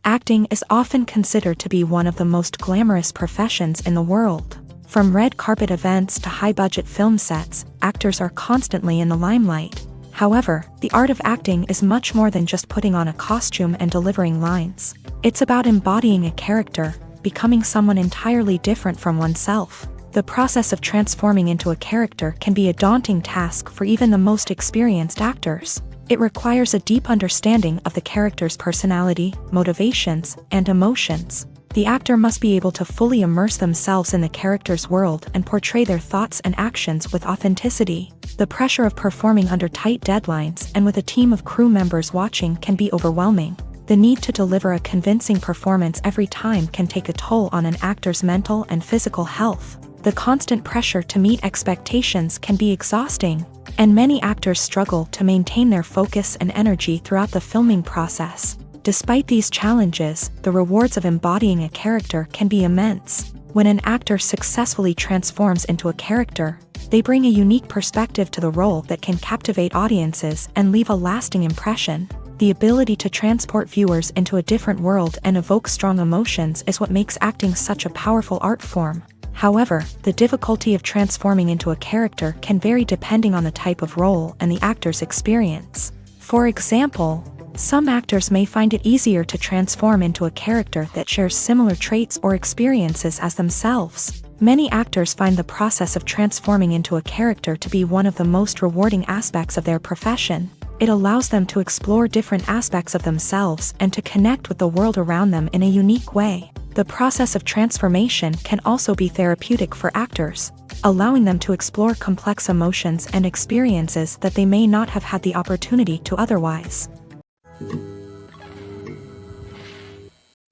Acting is often considered to be one of the most glamorous professions in the world. From red carpet events to high-budget film sets, actors are constantly in the limelight. However, the art of acting is much more than just putting on a costume and delivering lines. It's about embodying a character, becoming someone entirely different from oneself. The process of transforming into a character can be a daunting task for even the most experienced actors. It requires a deep understanding of the character's personality, motivations, and emotions. The actor must be able to fully immerse themselves in the character's world and portray their thoughts and actions with authenticity. The pressure of performing under tight deadlines and with a team of crew members watching can be overwhelming. The need to deliver a convincing performance every time can take a toll on an actor's mental and physical health. The constant pressure to meet expectations can be exhausting, and many actors struggle to maintain their focus and energy throughout the filming process. Despite these challenges, the rewards of embodying a character can be immense. When an actor successfully transforms into a character, they bring a unique perspective to the role that can captivate audiences and leave a lasting impression. The ability to transport viewers into a different world and evoke strong emotions is what makes acting such a powerful art form. However, the difficulty of transforming into a character can vary depending on the type of role and the actor's experience. For example, some actors may find it easier to transform into a character that shares similar traits or experiences as themselves. Many actors find the process of transforming into a character to be one of the most rewarding aspects of their profession. It allows them to explore different aspects of themselves and to connect with the world around them in a unique way. The process of transformation can also be therapeutic for actors, allowing them to explore complex emotions and experiences that they may not have had the opportunity to otherwise.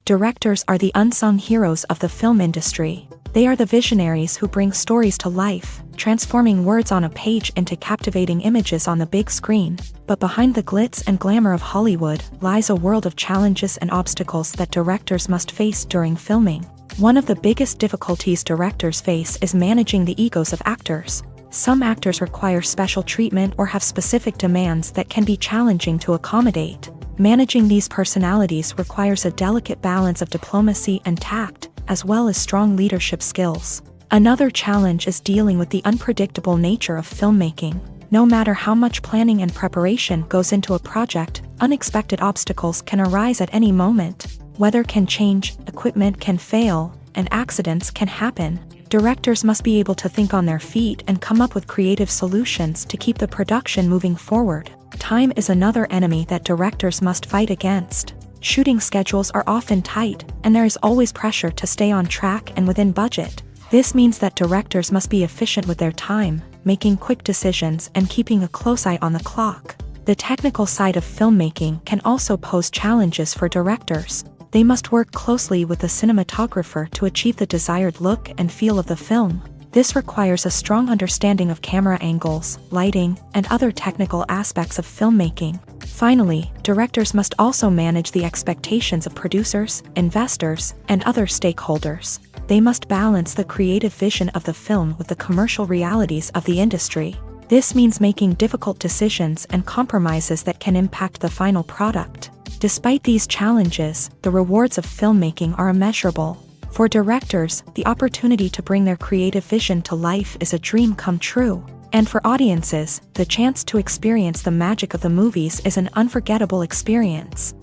Directors are the unsung heroes of the film industry. They are the visionaries who bring stories to life, transforming words on a page into captivating images on the big screen. But behind the glitz and glamour of Hollywood lies a world of challenges and obstacles that directors must face during filming. One of the biggest difficulties directors face is managing the egos of actors. Some actors require special treatment or have specific demands that can be challenging to accommodate. Managing these personalities requires a delicate balance of diplomacy and tact, as well as strong leadership skills. Another challenge is dealing with the unpredictable nature of filmmaking. No matter how much planning and preparation goes into a project, unexpected obstacles can arise at any moment. Weather can change, equipment can fail, and accidents can happen. Directors must be able to think on their feet and come up with creative solutions to keep the production moving forward. Time is another enemy that directors must fight against. Shooting schedules are often tight, and there is always pressure to stay on track and within budget. This means that directors must be efficient with their time, making quick decisions and keeping a close eye on the clock. The technical side of filmmaking can also pose challenges for directors. They must work closely with the cinematographer to achieve the desired look and feel of the film. This requires a strong understanding of camera angles, lighting, and other technical aspects of filmmaking. Finally, directors must also manage the expectations of producers, investors, and other stakeholders. They must balance the creative vision of the film with the commercial realities of the industry. This means making difficult decisions and compromises that can impact the final product. Despite these challenges, the rewards of filmmaking are immeasurable. For directors, the opportunity to bring their creative vision to life is a dream come true. And for audiences, the chance to experience the magic of the movies is an unforgettable experience.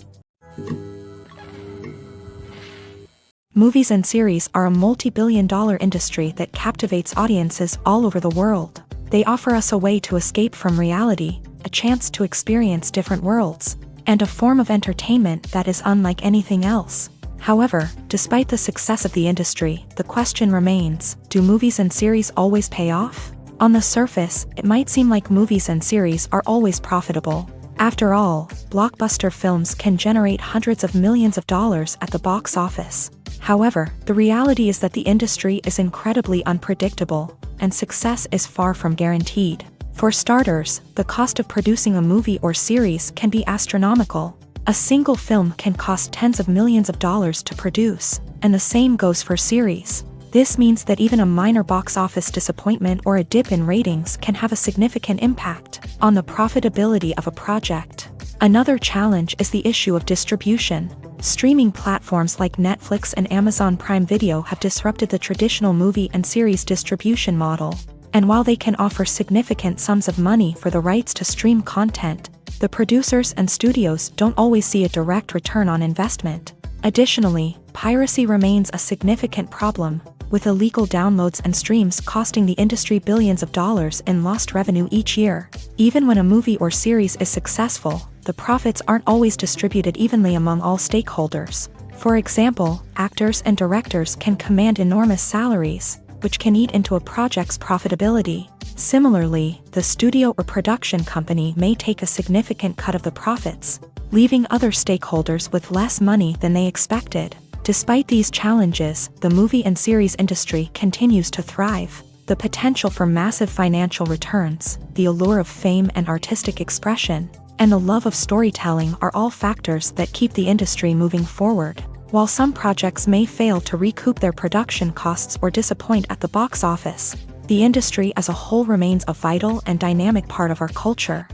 Movies and series are a multi-billion-dollar industry that captivates audiences all over the world. They offer us a way to escape from reality, a chance to experience different worlds, and a form of entertainment that is unlike anything else. However, despite the success of the industry, the question remains, do movies and series always pay off? On the surface, it might seem like movies and series are always profitable. After all, blockbuster films can generate hundreds of millions of dollars at the box office. However, the reality is that the industry is incredibly unpredictable, and success is far from guaranteed. For starters, the cost of producing a movie or series can be astronomical. A single film can cost tens of millions of dollars to produce, and the same goes for series. This means that even a minor box office disappointment or a dip in ratings can have a significant impact on the profitability of a project. Another challenge is the issue of distribution. Streaming platforms like Netflix and Amazon Prime Video have disrupted the traditional movie and series distribution model. And while they can offer significant sums of money for the rights to stream content, the producers and studios don't always see a direct return on investment. Additionally, piracy remains a significant problem, with illegal downloads and streams costing the industry billions of dollars in lost revenue each year. Even when a movie or series is successful, the profits aren't always distributed evenly among all stakeholders. For example, actors and directors can command enormous salaries, which can eat into a project's profitability. Similarly, the studio or production company may take a significant cut of the profits, leaving other stakeholders with less money than they expected. Despite these challenges, the movie and series industry continues to thrive. The potential for massive financial returns, the allure of fame and artistic expression, and the love of storytelling are all factors that keep the industry moving forward. While some projects may fail to recoup their production costs or disappoint at the box office, the industry as a whole remains a vital and dynamic part of our culture.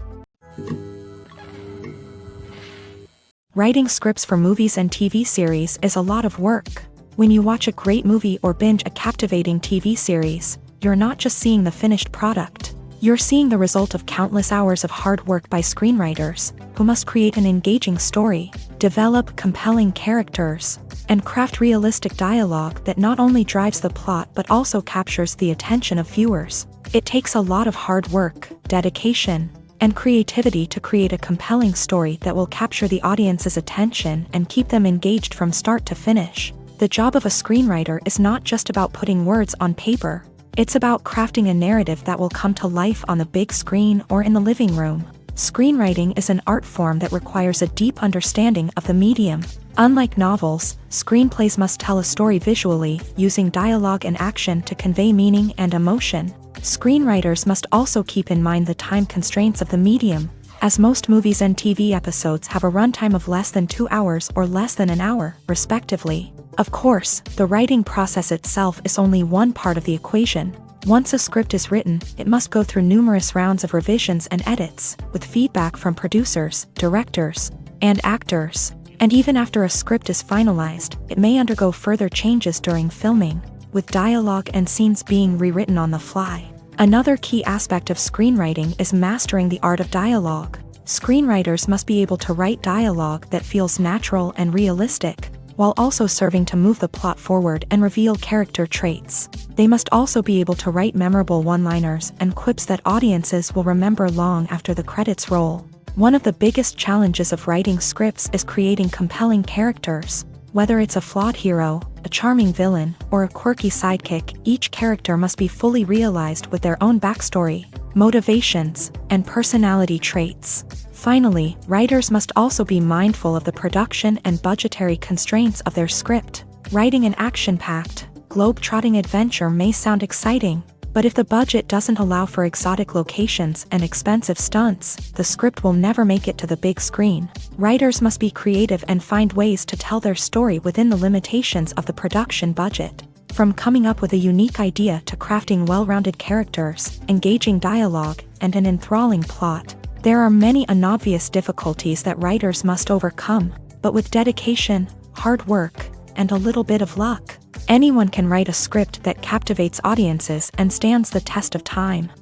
Writing scripts for movies and TV series is a lot of work. When you watch a great movie or binge a captivating TV series, you're not just seeing the finished product. You're seeing the result of countless hours of hard work by screenwriters, who must create an engaging story, develop compelling characters, and craft realistic dialogue that not only drives the plot but also captures the attention of viewers. It takes a lot of hard work, dedication, and creativity to create a compelling story that will capture the audience's attention and keep them engaged from start to finish. The job of a screenwriter is not just about putting words on paper. It's about crafting a narrative that will come to life on the big screen or in the living room. Screenwriting is an art form that requires a deep understanding of the medium. Unlike novels, screenplays must tell a story visually, using dialogue and action to convey meaning and emotion. Screenwriters must also keep in mind the time constraints of the medium, as most movies and TV episodes have a runtime of less than 2 hours or less than an hour, respectively. Of course, the writing process itself is only one part of the equation. Once a script is written, it must go through numerous rounds of revisions and edits, with feedback from producers, directors, and actors. And even after a script is finalized, it may undergo further changes during filming, with dialogue and scenes being rewritten on the fly. Another key aspect of screenwriting is mastering the art of dialogue. Screenwriters must be able to write dialogue that feels natural and realistic, while also serving to move the plot forward and reveal character traits. They must also be able to write memorable one-liners and quips that audiences will remember long after the credits roll. One of the biggest challenges of writing scripts is creating compelling characters. Whether it's a flawed hero, a charming villain, or a quirky sidekick, each character must be fully realized with their own backstory, motivations, and personality traits. Finally, writers must also be mindful of the production and budgetary constraints of their script. Writing an action-packed, globe-trotting adventure may sound exciting, but if the budget doesn't allow for exotic locations and expensive stunts, the script will never make it to the big screen. Writers must be creative and find ways to tell their story within the limitations of the production budget. From coming up with a unique idea to crafting well-rounded characters, engaging dialogue, and an enthralling plot, There are many unobvious difficulties that writers must overcome, but with dedication, hard work, and a little bit of luck, anyone can write a script that captivates audiences and stands the test of time.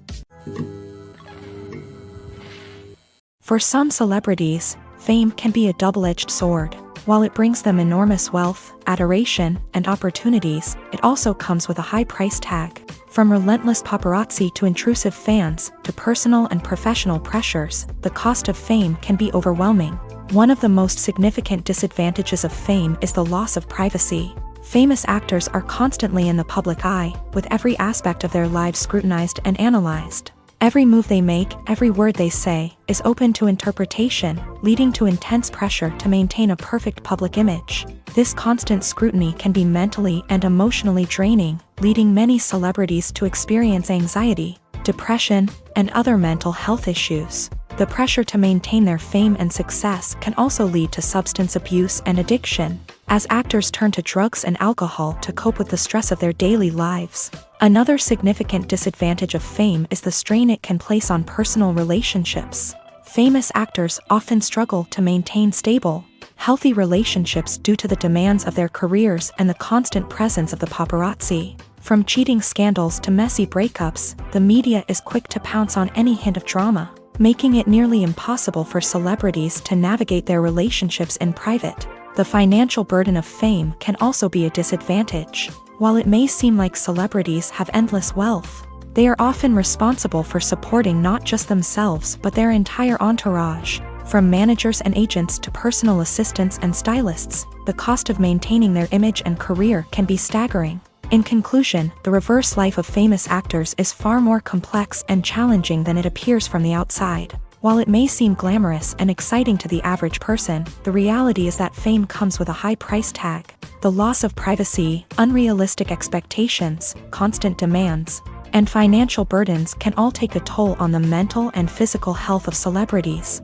For some celebrities, fame can be a double-edged sword. While it brings them enormous wealth, adoration, and opportunities, it also comes with a high price tag. From relentless paparazzi to intrusive fans, to personal and professional pressures, the cost of fame can be overwhelming. One of the most significant disadvantages of fame is the loss of privacy. Famous actors are constantly in the public eye, with every aspect of their lives scrutinized and analyzed. Every move they make, every word they say, is open to interpretation, leading to intense pressure to maintain a perfect public image. This constant scrutiny can be mentally and emotionally draining, leading many celebrities to experience anxiety, depression, and other mental health issues. The pressure to maintain their fame and success can also lead to substance abuse and addiction, as actors turn to drugs and alcohol to cope with the stress of their daily lives. Another significant disadvantage of fame is the strain it can place on personal relationships. Famous actors often struggle to maintain stable, healthy relationships due to the demands of their careers and the constant presence of the paparazzi. From cheating scandals to messy breakups, the media is quick to pounce on any hint of drama, making it nearly impossible for celebrities to navigate their relationships in private. The financial burden of fame can also be a disadvantage. While it may seem like celebrities have endless wealth, they are often responsible for supporting not just themselves but their entire entourage. From managers and agents to personal assistants and stylists, the cost of maintaining their image and career can be staggering. In conclusion, the reverse life of famous actors is far more complex and challenging than it appears from the outside. While it may seem glamorous and exciting to the average person, the reality is that fame comes with a high price tag. The loss of privacy, unrealistic expectations, constant demands, and financial burdens can all take a toll on the mental and physical health of celebrities.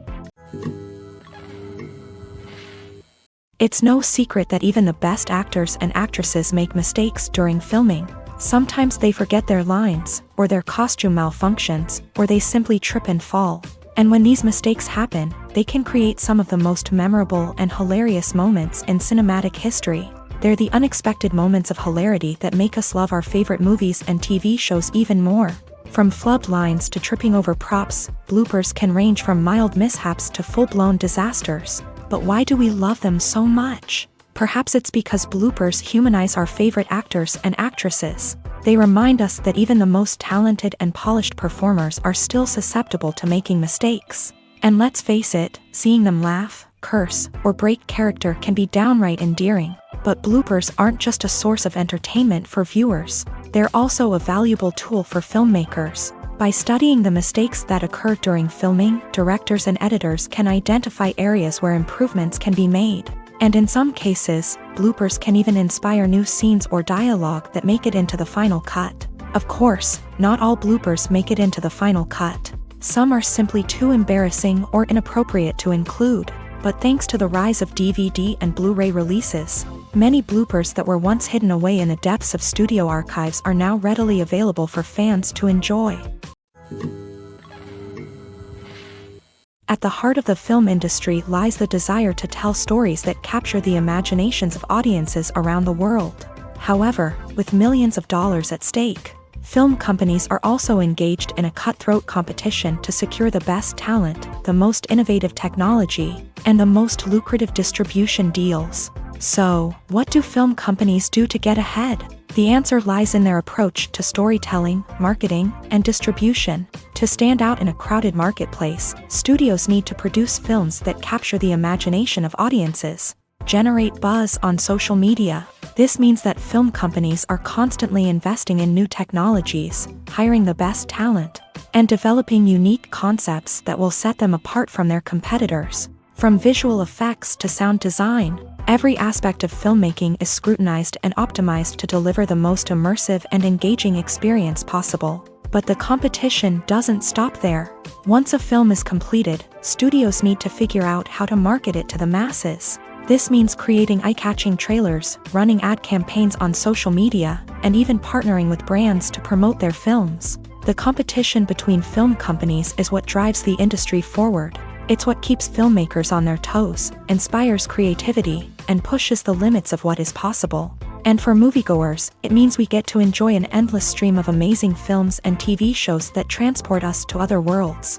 It's no secret that even the best actors and actresses make mistakes during filming. Sometimes they forget their lines, or their costume malfunctions, or they simply trip and fall. And when these mistakes happen, they can create some of the most memorable and hilarious moments in cinematic history. They're the unexpected moments of hilarity that make us love our favorite movies and TV shows even more. From flubbed lines to tripping over props, bloopers can range from mild mishaps to full-blown disasters. But why do we love them so much? Perhaps it's because bloopers humanize our favorite actors and actresses. They remind us that even the most talented and polished performers are still susceptible to making mistakes. And let's face it, seeing them laugh, curse, or break character can be downright endearing. But bloopers aren't just a source of entertainment for viewers. They're also a valuable tool for filmmakers. By studying the mistakes that occur during filming, directors and editors can identify areas where improvements can be made. And in some cases, bloopers can even inspire new scenes or dialogue that make it into the final cut. Of course, not all bloopers make it into the final cut. Some are simply too embarrassing or inappropriate to include. But thanks to the rise of DVD and Blu-ray releases, many bloopers that were once hidden away in the depths of studio archives are now readily available for fans to enjoy. At the heart of the film industry lies the desire to tell stories that capture the imaginations of audiences around the world. However, with millions of dollars at stake, film companies are also engaged in a cutthroat competition to secure the best talent, the most innovative technology, and the most lucrative distribution deals. So, what do film companies do to get ahead? The answer lies in their approach to storytelling, marketing, and distribution. To stand out in a crowded marketplace, studios need to produce films that capture the imagination of audiences, generate buzz on social media. This means that film companies are constantly investing in new technologies, hiring the best talent, and developing unique concepts that will set them apart from their competitors. From visual effects to sound design, every aspect of filmmaking is scrutinized and optimized to deliver the most immersive and engaging experience possible. But the competition doesn't stop there. Once a film is completed, studios need to figure out how to market it to the masses. This means creating eye-catching trailers, running ad campaigns on social media, and even partnering with brands to promote their films. The competition between film companies is what drives the industry forward. It's what keeps filmmakers on their toes, inspires creativity, and pushes the limits of what is possible. And for moviegoers, it means we get to enjoy an endless stream of amazing films and TV shows that transport us to other worlds.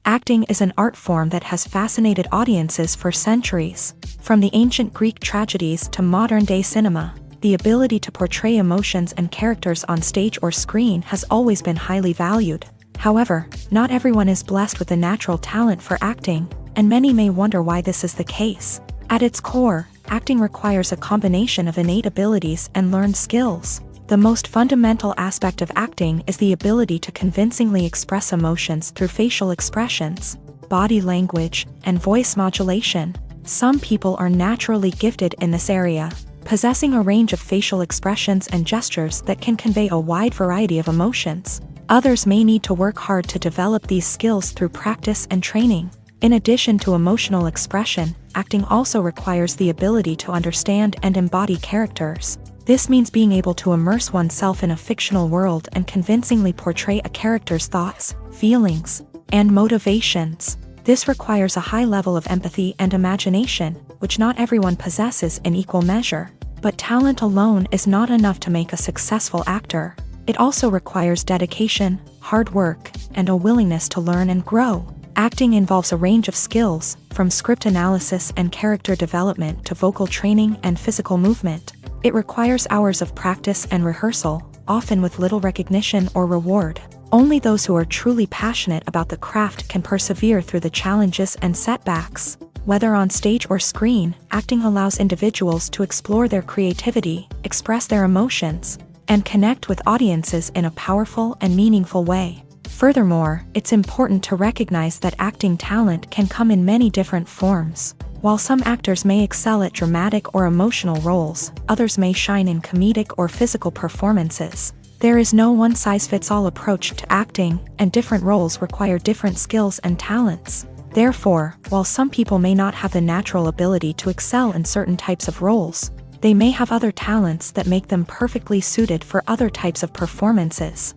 Acting is an art form that has fascinated audiences for centuries. From the ancient Greek tragedies to modern-day cinema, the ability to portray emotions and characters on stage or screen has always been highly valued. However, not everyone is blessed with a natural talent for acting, and many may wonder why this is the case. At its core, acting requires a combination of innate abilities and learned skills. The most fundamental aspect of acting is the ability to convincingly express emotions through facial expressions, body language, and voice modulation. Some people are naturally gifted in this area, possessing a range of facial expressions and gestures that can convey a wide variety of emotions. Others may need to work hard to develop these skills through practice and training. In addition to emotional expression, acting also requires the ability to understand and embody characters. This means being able to immerse oneself in a fictional world and convincingly portray a character's thoughts, feelings, and motivations. This requires a high level of empathy and imagination, which not everyone possesses in equal measure. But talent alone is not enough to make a successful actor. It also requires dedication, hard work, and a willingness to learn and grow. Acting involves a range of skills, from script analysis and character development to vocal training and physical movement. It requires hours of practice and rehearsal, often with little recognition or reward. Only those who are truly passionate about the craft can persevere through the challenges and setbacks. Whether on stage or screen, acting allows individuals to explore their creativity, express their emotions, and connect with audiences in a powerful and meaningful way. Furthermore, it's important to recognize that acting talent can come in many different forms. While some actors may excel at dramatic or emotional roles, others may shine in comedic or physical performances. There is no one-size-fits-all approach to acting, and different roles require different skills and talents. Therefore, while some people may not have the natural ability to excel in certain types of roles, they may have other talents that make them perfectly suited for other types of performances.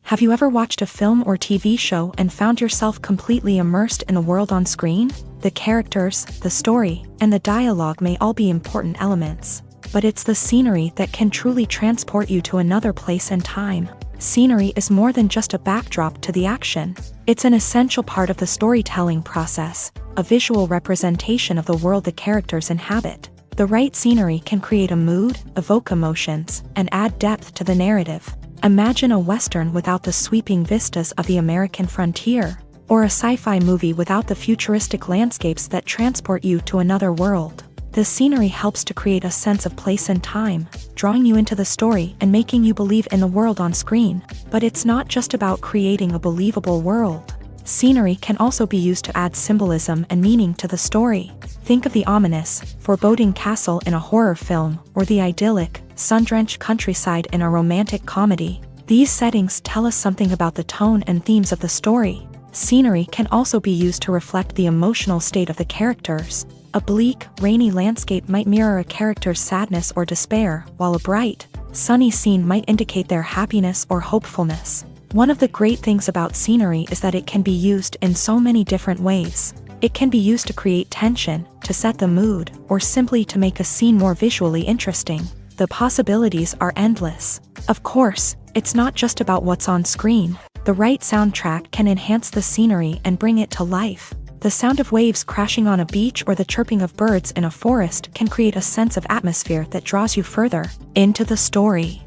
Have you ever watched a film or TV show and found yourself completely immersed in the world on screen? The characters, the story, and the dialogue may all be important elements, but it's the scenery that can truly transport you to another place and time. Scenery is more than just a backdrop to the action. It's an essential part of the storytelling process, a visual representation of the world the characters inhabit. The right scenery can create a mood, evoke emotions, and add depth to the narrative. Imagine a Western without the sweeping vistas of the American frontier, or a sci-fi movie without the futuristic landscapes that transport you to another world. The scenery helps to create a sense of place and time, drawing you into the story and making you believe in the world on screen. But it's not just about creating a believable world. Scenery can also be used to add symbolism and meaning to the story. Think of the ominous, foreboding castle in a horror film, or the idyllic, sun-drenched countryside in a romantic comedy. These settings tell us something about the tone and themes of the story. Scenery can also be used to reflect the emotional state of the characters. A bleak, rainy landscape might mirror a character's sadness or despair, while a bright, sunny scene might indicate their happiness or hopefulness. One of the great things about scenery is that it can be used in so many different ways. It can be used to create tension, to set the mood, or simply to make a scene more visually interesting. The possibilities are endless. Of course, it's not just about what's on screen. The right soundtrack can enhance the scenery and bring it to life. The sound of waves crashing on a beach or the chirping of birds in a forest can create a sense of atmosphere that draws you further into the story.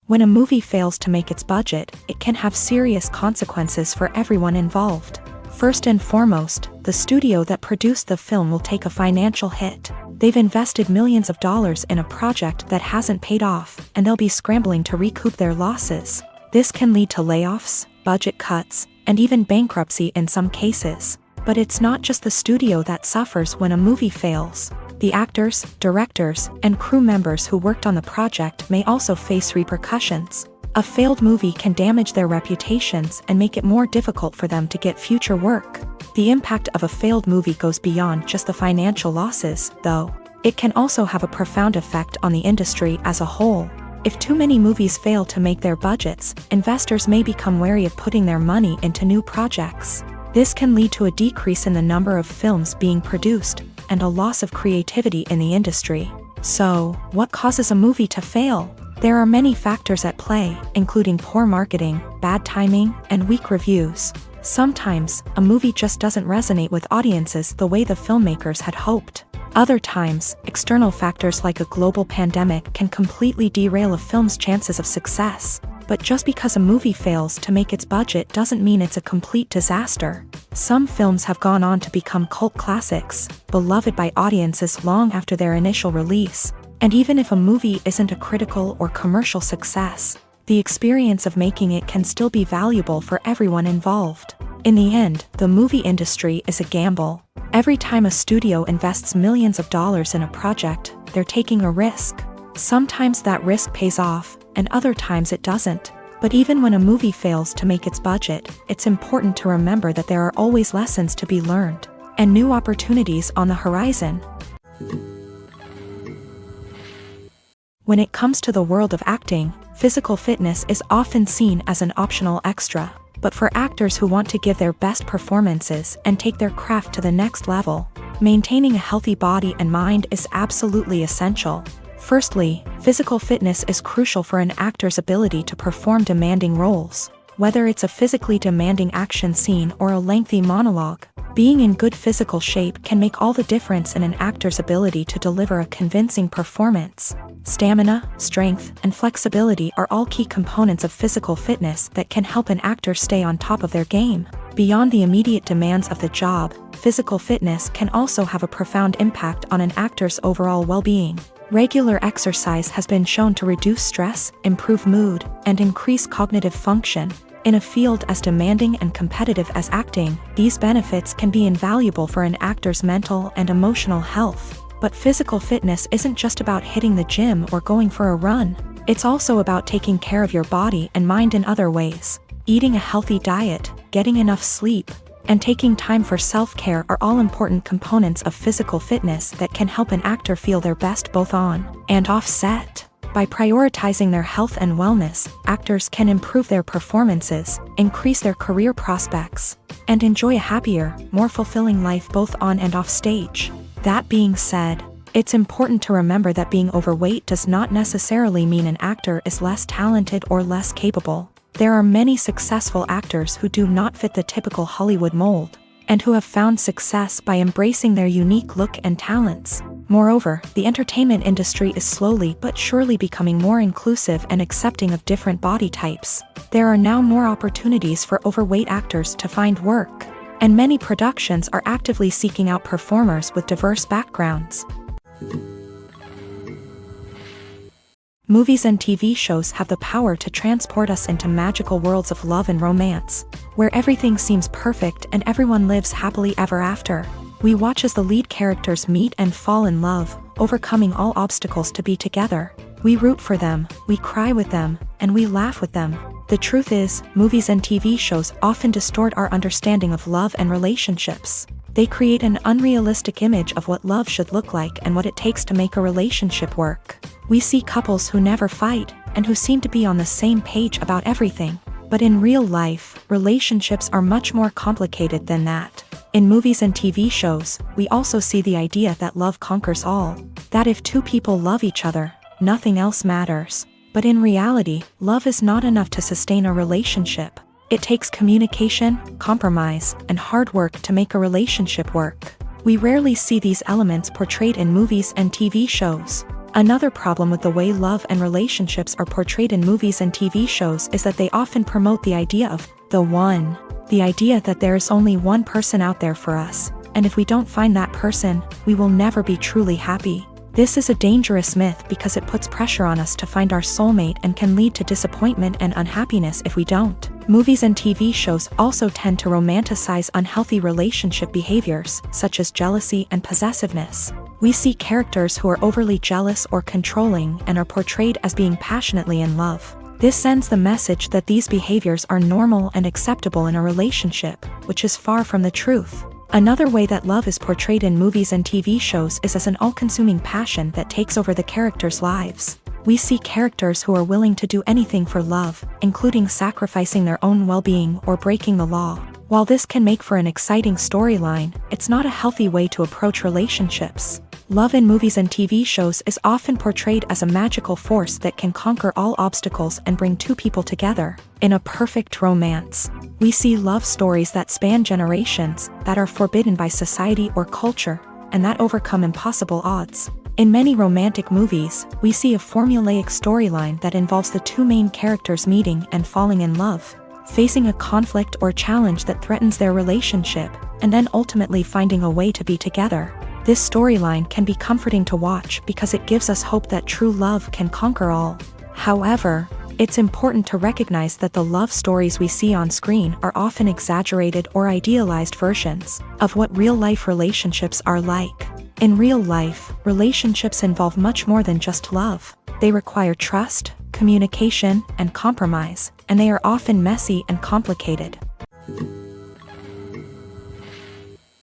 When a movie fails to make its budget, it can have serious consequences for everyone involved. First and foremost, the studio that produced the film will take a financial hit. They've invested millions of dollars in a project that hasn't paid off, and they'll be scrambling to recoup their losses. This can lead to layoffs, budget cuts, and even bankruptcy in some cases. But it's not just the studio that suffers when a movie fails. The actors, directors, and crew members who worked on the project may also face repercussions. A failed movie can damage their reputations and make it more difficult for them to get future work. The impact of a failed movie goes beyond just the financial losses, though. It can also have a profound effect on the industry as a whole. If too many movies fail to make their budgets, investors may become wary of putting their money into new projects. This can lead to a decrease in the number of films being produced, and a loss of creativity in the industry. So, what causes a movie to fail? There are many factors at play, including poor marketing, bad timing, and weak reviews. Sometimes, a movie just doesn't resonate with audiences the way the filmmakers had hoped. Other times, external factors like a global pandemic can completely derail a film's chances of success. But just because a movie fails to make its budget doesn't mean it's a complete disaster. Some films have gone on to become cult classics, beloved by audiences long after their initial release. And even if a movie isn't a critical or commercial success, the experience of making it can still be valuable for everyone involved. In the end, the movie industry is a gamble. Every time a studio invests millions of dollars in a project, they're taking a risk. Sometimes that risk pays off, and other times it doesn't. But even when a movie fails to make its budget, it's important to remember that there are always lessons to be learned, and new opportunities on the horizon. When it comes to the world of acting, physical fitness is often seen as an optional extra. But for actors who want to give their best performances and take their craft to the next level, maintaining a healthy body and mind is absolutely essential. Firstly, physical fitness is crucial for an actor's ability to perform demanding roles. Whether it's a physically demanding action scene or a lengthy monologue, being in good physical shape can make all the difference in an actor's ability to deliver a convincing performance. Stamina, strength, and flexibility are all key components of physical fitness that can help an actor stay on top of their game. Beyond the immediate demands of the job, physical fitness can also have a profound impact on an actor's overall well-being. Regular exercise has been shown to reduce stress, improve mood, and increase cognitive function. In a field as demanding and competitive as acting, these benefits can be invaluable for an actor's mental and emotional health. But physical fitness isn't just about hitting the gym or going for a run. It's also about taking care of your body and mind in other ways. Eating a healthy diet, getting enough sleep, and taking time for self-care are all important components of physical fitness that can help an actor feel their best both on and off set. By prioritizing their health and wellness, actors can improve their performances, increase their career prospects, and enjoy a happier, more fulfilling life both on and off stage. That being said, it's important to remember that being overweight does not necessarily mean an actor is less talented or less capable. There are many successful actors who do not fit the typical Hollywood mold, and who have found success by embracing their unique look and talents. Moreover, the entertainment industry is slowly but surely becoming more inclusive and accepting of different body types. There are now more opportunities for overweight actors to find work, and many productions are actively seeking out performers with diverse backgrounds. Movies and TV shows have the power to transport us into magical worlds of love and romance, where everything seems perfect and everyone lives happily ever after. We watch as the lead characters meet and fall in love, overcoming all obstacles to be together. We root for them, we cry with them, and we laugh with them. The truth is, movies and TV shows often distort our understanding of love and relationships. They create an unrealistic image of what love should look like and what it takes to make a relationship work. We see couples who never fight, and who seem to be on the same page about everything. But in real life, relationships are much more complicated than that. In movies and TV shows, we also see the idea that love conquers all. That if two people love each other, nothing else matters. But in reality, love is not enough to sustain a relationship. It takes communication, compromise, and hard work to make a relationship work. We rarely see these elements portrayed in movies and TV shows. Another problem with the way love and relationships are portrayed in movies and TV shows is that they often promote the idea of the one. The idea that there is only one person out there for us, and if we don't find that person, we will never be truly happy. This is a dangerous myth because it puts pressure on us to find our soulmate and can lead to disappointment and unhappiness if we don't. Movies and TV shows also tend to romanticize unhealthy relationship behaviors, such as jealousy and possessiveness. We see characters who are overly jealous or controlling and are portrayed as being passionately in love. This sends the message that these behaviors are normal and acceptable in a relationship, which is far from the truth. Another way that love is portrayed in movies and TV shows is as an all-consuming passion that takes over the characters' lives. We see characters who are willing to do anything for love, including sacrificing their own well-being or breaking the law. While this can make for an exciting storyline, it's not a healthy way to approach relationships. Love in movies and TV shows is often portrayed as a magical force that can conquer all obstacles and bring two people together. In a perfect romance, we see love stories that span generations, that are forbidden by society or culture, and that overcome impossible odds. In many romantic movies, we see a formulaic storyline that involves the two main characters meeting and falling in love, facing a conflict or challenge that threatens their relationship, and then ultimately finding a way to be together. This storyline can be comforting to watch because it gives us hope that true love can conquer all. However, it's important to recognize that the love stories we see on screen are often exaggerated or idealized versions of what real-life relationships are like. In real life, relationships involve much more than just love. They require trust, communication, and compromise, and they are often messy and complicated.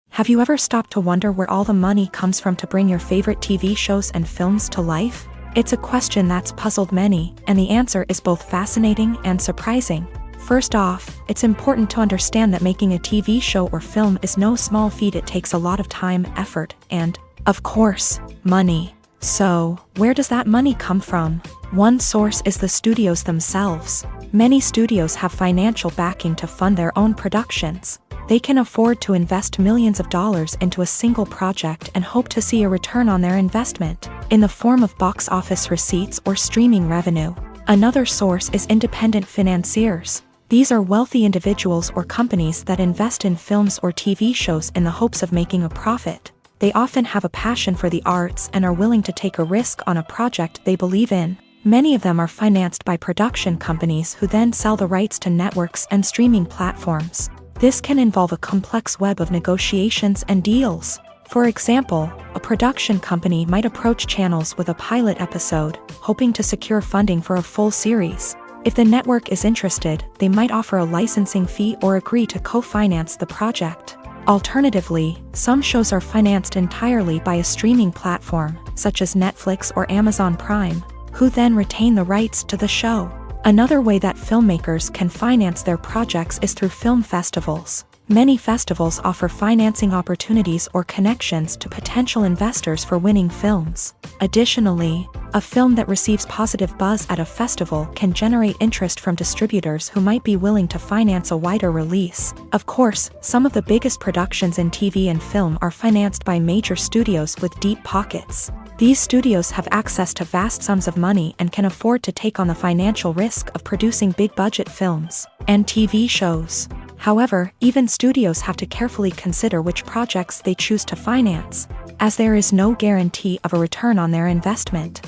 Have you ever stopped to wonder where all the money comes from to bring your favorite TV shows and films to life? It's a question that's puzzled many, and the answer is both fascinating and surprising. First off, it's important to understand that making a TV show or film is no small feat. It takes a lot of time, effort, and, of course, money. So, where does that money come from? One source is the studios themselves. Many studios have financial backing to fund their own productions. They can afford to invest millions of dollars into a single project and hope to see a return on their investment, in the form of box office receipts or streaming revenue. Another source is independent financiers. These are wealthy individuals or companies that invest in films or TV shows in the hopes of making a profit. They often have a passion for the arts and are willing to take a risk on a project they believe in. Many of them are financed by production companies who then sell the rights to networks and streaming platforms. This can involve a complex web of negotiations and deals. For example, a production company might approach channels with a pilot episode, hoping to secure funding for a full series. If the network is interested, they might offer a licensing fee or agree to co-finance the project. Alternatively, some shows are financed entirely by a streaming platform, such as Netflix or Amazon Prime, who then retain the rights to the show. Another way that filmmakers can finance their projects is through film festivals. Many festivals offer financing opportunities or connections to potential investors for winning films. Additionally, a film that receives positive buzz at a festival can generate interest from distributors who might be willing to finance a wider release. Of course, some of the biggest productions in TV and film are financed by major studios with deep pockets. These studios have access to vast sums of money and can afford to take on the financial risk of producing big-budget films and TV shows. However, even studios have to carefully consider which projects they choose to finance, as there is no guarantee of a return on their investment.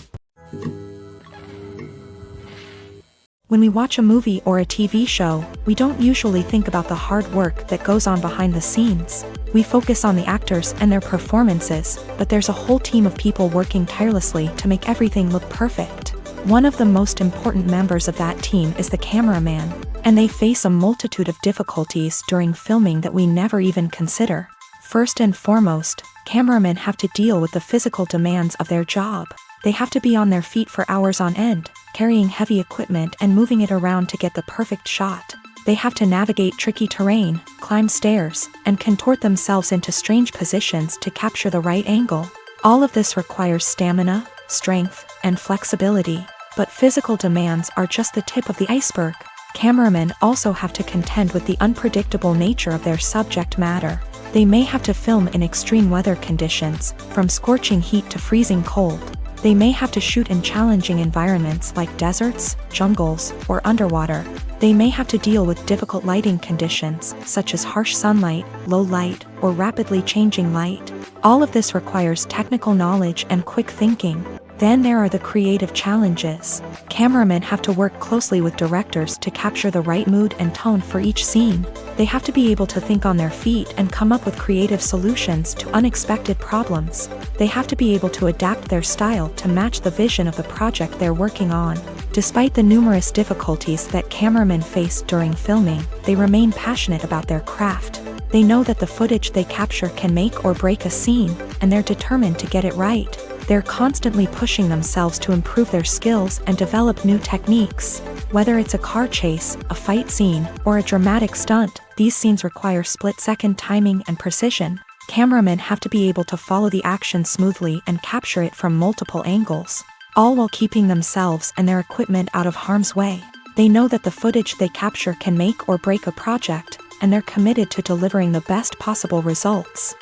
When we watch a movie or a TV show, we don't usually think about the hard work that goes on behind the scenes. We focus on the actors and their performances, but there's a whole team of people working tirelessly to make everything look perfect. One of the most important members of that team is the cameraman, and they face a multitude of difficulties during filming that we never even consider. First and foremost, cameramen have to deal with the physical demands of their job. They have to be on their feet for hours on end, carrying heavy equipment and moving it around to get the perfect shot. They have to navigate tricky terrain, climb stairs, and contort themselves into strange positions to capture the right angle. All of this requires stamina, strength, and flexibility. But physical demands are just the tip of the iceberg. Cameramen also have to contend with the unpredictable nature of their subject matter. They may have to film in extreme weather conditions, from scorching heat to freezing cold. They may have to shoot in challenging environments like deserts, jungles, or underwater. They may have to deal with difficult lighting conditions, such as harsh sunlight, low light, or rapidly changing light. All of this requires technical knowledge and quick thinking. Then there are the creative challenges. Cameramen have to work closely with directors to capture the right mood and tone for each scene. They have to be able to think on their feet and come up with creative solutions to unexpected problems. They have to be able to adapt their style to match the vision of the project they're working on. Despite the numerous difficulties that cameramen face during filming, they remain passionate about their craft. They know that the footage they capture can make or break a scene, and they're determined to get it right. They're constantly pushing themselves to improve their skills and develop new techniques. Whether it's a car chase, a fight scene, or a dramatic stunt, these scenes require split-second timing and precision. Cameramen have to be able to follow the action smoothly and capture it from multiple angles, all while keeping themselves and their equipment out of harm's way. They know that the footage they capture can make or break a project, and they're committed to delivering the best possible results.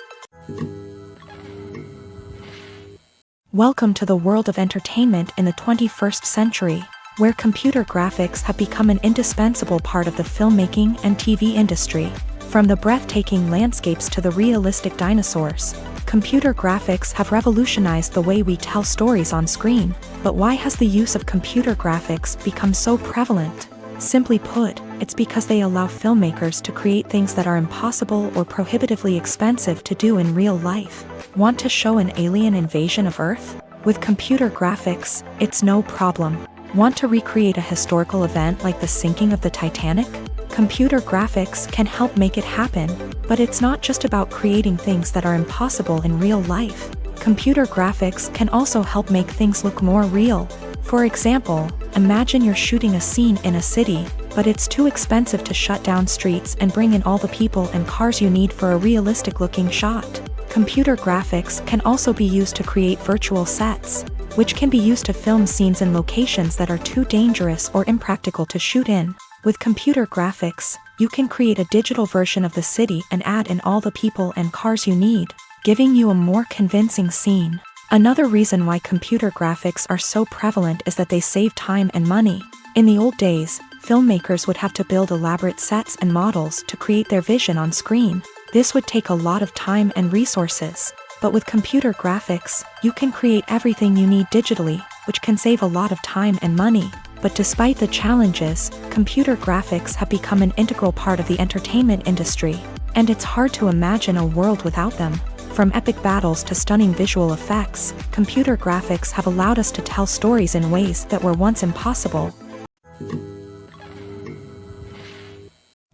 Welcome to the world of entertainment in the 21st century, where computer graphics have become an indispensable part of the filmmaking and TV industry. From the breathtaking landscapes to the realistic dinosaurs, computer graphics have revolutionized the way we tell stories on screen. But why has the use of computer graphics become so prevalent? Simply put, it's because they allow filmmakers to create things that are impossible or prohibitively expensive to do in real life. Want to show an alien invasion of Earth? With computer graphics, it's no problem. Want to recreate a historical event like the sinking of the Titanic? Computer graphics can help make it happen, but it's not just about creating things that are impossible in real life. Computer graphics can also help make things look more real. For example, imagine you're shooting a scene in a city, but it's too expensive to shut down streets and bring in all the people and cars you need for a realistic-looking shot. Computer graphics can also be used to create virtual sets, which can be used to film scenes in locations that are too dangerous or impractical to shoot in. With computer graphics, you can create a digital version of the city and add in all the people and cars you need, giving you a more convincing scene. Another reason why computer graphics are so prevalent is that they save time and money. In the old days, filmmakers would have to build elaborate sets and models to create their vision on screen. This would take a lot of time and resources. But with computer graphics, you can create everything you need digitally, which can save a lot of time and money. But despite the challenges, computer graphics have become an integral part of the entertainment industry, and it's hard to imagine a world without them. From epic battles to stunning visual effects, computer graphics have allowed us to tell stories in ways that were once impossible.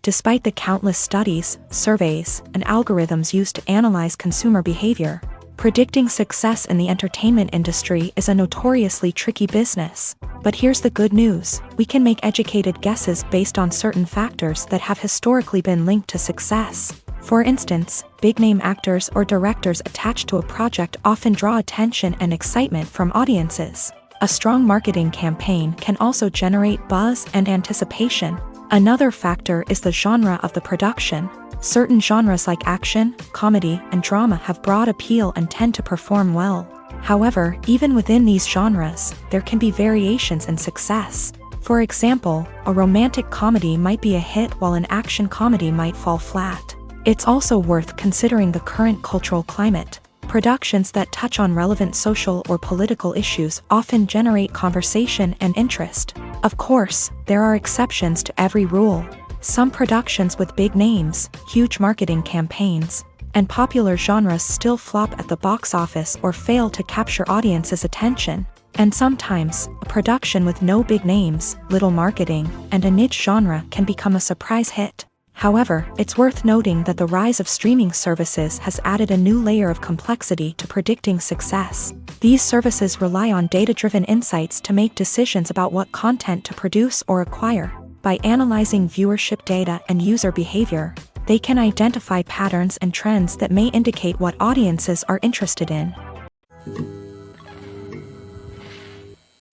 Despite the countless studies, surveys, and algorithms used to analyze consumer behavior, predicting success in the entertainment industry is a notoriously tricky business. But here's the good news: we can make educated guesses based on certain factors that have historically been linked to success. For instance, big-name actors or directors attached to a project often draw attention and excitement from audiences. A strong marketing campaign can also generate buzz and anticipation. Another factor is the genre of the production. Certain genres like action, comedy, and drama have broad appeal and tend to perform well. However, even within these genres, there can be variations in success. For example, a romantic comedy might be a hit while an action comedy might fall flat. It's also worth considering the current cultural climate. Productions that touch on relevant social or political issues often generate conversation and interest. Of course, there are exceptions to every rule. Some productions with big names, huge marketing campaigns, and popular genres still flop at the box office or fail to capture audiences' attention. And sometimes, a production with no big names, little marketing, and a niche genre can become a surprise hit. However, it's worth noting that the rise of streaming services has added a new layer of complexity to predicting success. These services rely on data-driven insights to make decisions about what content to produce or acquire. By analyzing viewership data and user behavior, they can identify patterns and trends that may indicate what audiences are interested in.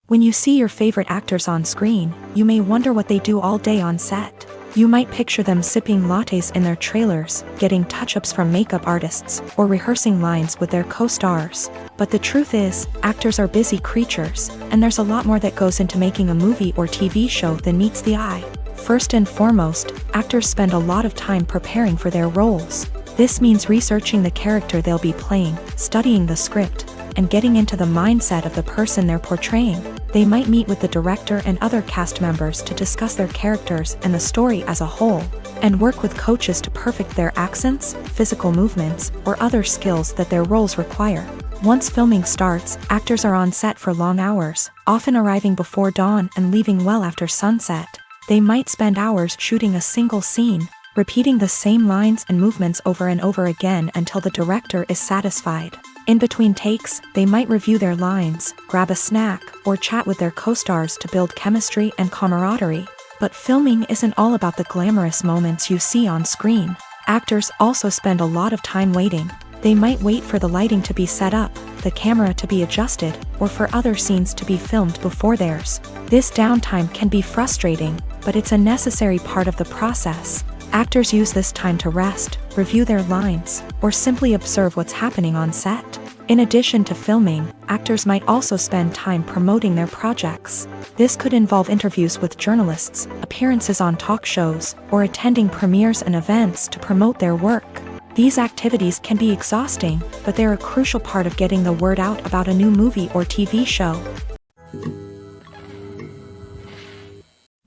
When you see your favorite actors on screen, you may wonder what they do all day on set. You might picture them sipping lattes in their trailers, getting touch-ups from makeup artists, or rehearsing lines with their co-stars. But the truth is, actors are busy creatures, and there's a lot more that goes into making a movie or TV show than meets the eye. First and foremost, actors spend a lot of time preparing for their roles. This means researching the character they'll be playing, studying the script, and getting into the mindset of the person they're portraying. They might meet with the director and other cast members to discuss their characters and the story as a whole, and work with coaches to perfect their accents, physical movements, or other skills that their roles require. Once filming starts, actors are on set for long hours, often arriving before dawn and leaving well after sunset. They might spend hours shooting a single scene, repeating the same lines and movements over and over again until the director is satisfied. In between takes, they might review their lines, grab a snack, or chat with their co-stars to build chemistry and camaraderie. But filming isn't all about the glamorous moments you see on screen. Actors also spend a lot of time waiting. They might wait for the lighting to be set up, the camera to be adjusted, or for other scenes to be filmed before theirs. This downtime can be frustrating, but it's a necessary part of the process. Actors use this time to rest, review their lines, or simply observe what's happening on set. In addition to filming, actors might also spend time promoting their projects. This could involve interviews with journalists, appearances on talk shows, or attending premieres and events to promote their work. These activities can be exhausting, but they're a crucial part of getting the word out about a new movie or TV show.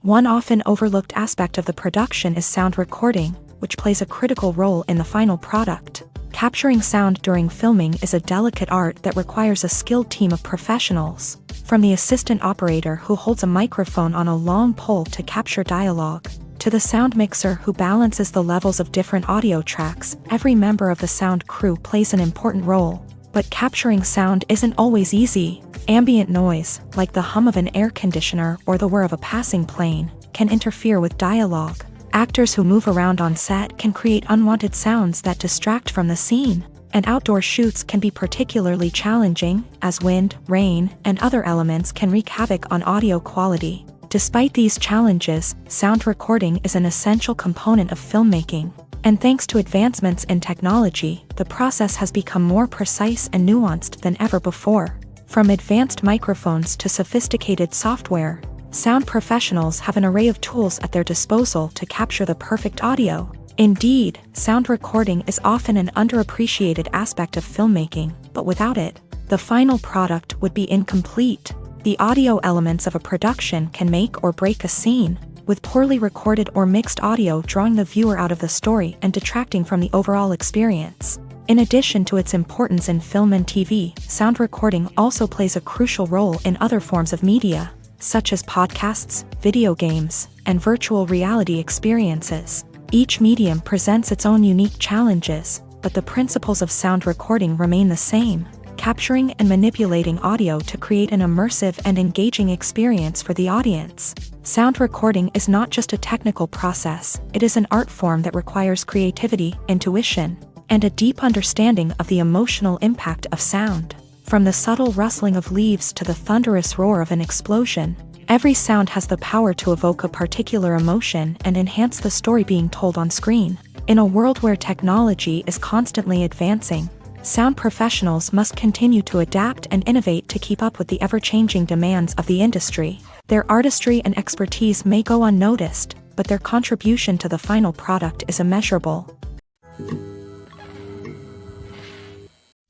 One often overlooked aspect of the production is sound recording, which plays a critical role in the final product. Capturing sound during filming is a delicate art that requires a skilled team of professionals. From the assistant operator who holds a microphone on a long pole to capture dialogue, to the sound mixer who balances the levels of different audio tracks, every member of the sound crew plays an important role. But capturing sound isn't always easy. Ambient noise, like the hum of an air conditioner or the whir of a passing plane, can interfere with dialogue. Actors who move around on set can create unwanted sounds that distract from the scene. And outdoor shoots can be particularly challenging, as wind, rain, and other elements can wreak havoc on audio quality. Despite these challenges, sound recording is an essential component of filmmaking. And thanks to advancements in technology, the process has become more precise and nuanced than ever before. From advanced microphones to sophisticated software, sound professionals have an array of tools at their disposal to capture the perfect audio. Indeed, sound recording is often an underappreciated aspect of filmmaking, but without it, the final product would be incomplete. The audio elements of a production can make or break a scene, with poorly recorded or mixed audio drawing the viewer out of the story and detracting from the overall experience. In addition to its importance in film and TV, sound recording also plays a crucial role in other forms of media, such as podcasts, video games, and virtual reality experiences. Each medium presents its own unique challenges, but the principles of sound recording remain the same. Capturing and manipulating audio to create an immersive and engaging experience for the audience. Sound recording is not just a technical process, it is an art form that requires creativity, intuition, and a deep understanding of the emotional impact of sound. From the subtle rustling of leaves to the thunderous roar of an explosion, every sound has the power to evoke a particular emotion and enhance the story being told on screen. In a world where technology is constantly advancing, sound professionals must continue to adapt and innovate to keep up with the ever-changing demands of the industry. Their artistry and expertise may go unnoticed, but their contribution to the final product is immeasurable.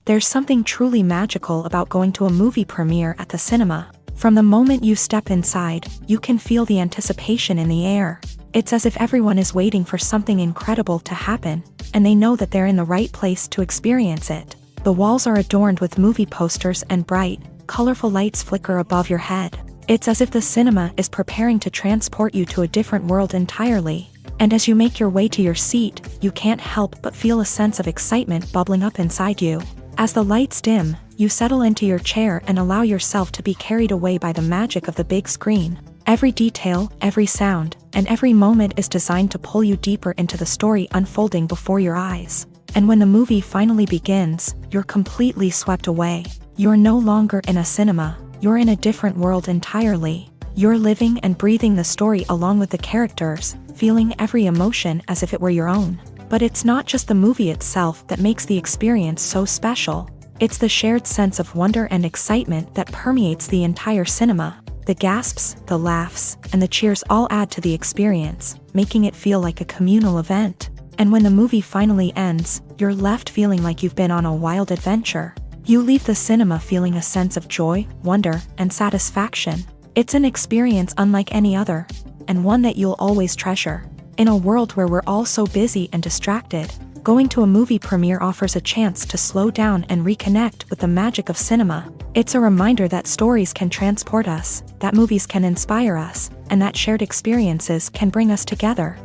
There's something truly magical about going to a movie premiere at the cinema. From the moment you step inside, you can feel the anticipation in the air. It's as if everyone is waiting for something incredible to happen, and they know that they're in the right place to experience it. The walls are adorned with movie posters and bright, colorful lights flicker above your head. It's as if the cinema is preparing to transport you to a different world entirely. And as you make your way to your seat, you can't help but feel a sense of excitement bubbling up inside you. As the lights dim, you settle into your chair and allow yourself to be carried away by the magic of the big screen. Every detail, every sound, and every moment is designed to pull you deeper into the story unfolding before your eyes. And when the movie finally begins, you're completely swept away. You're no longer in a cinema, you're in a different world entirely. You're living and breathing the story along with the characters, feeling every emotion as if it were your own. But it's not just the movie itself that makes the experience so special. It's the shared sense of wonder and excitement that permeates the entire cinema. The gasps, the laughs, and the cheers all add to the experience, making it feel like a communal event. And when the movie finally ends, you're left feeling like you've been on a wild adventure. You leave the cinema feeling a sense of joy, wonder, and satisfaction. It's an experience unlike any other, and one that you'll always treasure. In a world where we're all so busy and distracted, going to a movie premiere offers a chance to slow down and reconnect with the magic of cinema. It's a reminder that stories can transport us, that movies can inspire us, and that shared experiences can bring us together.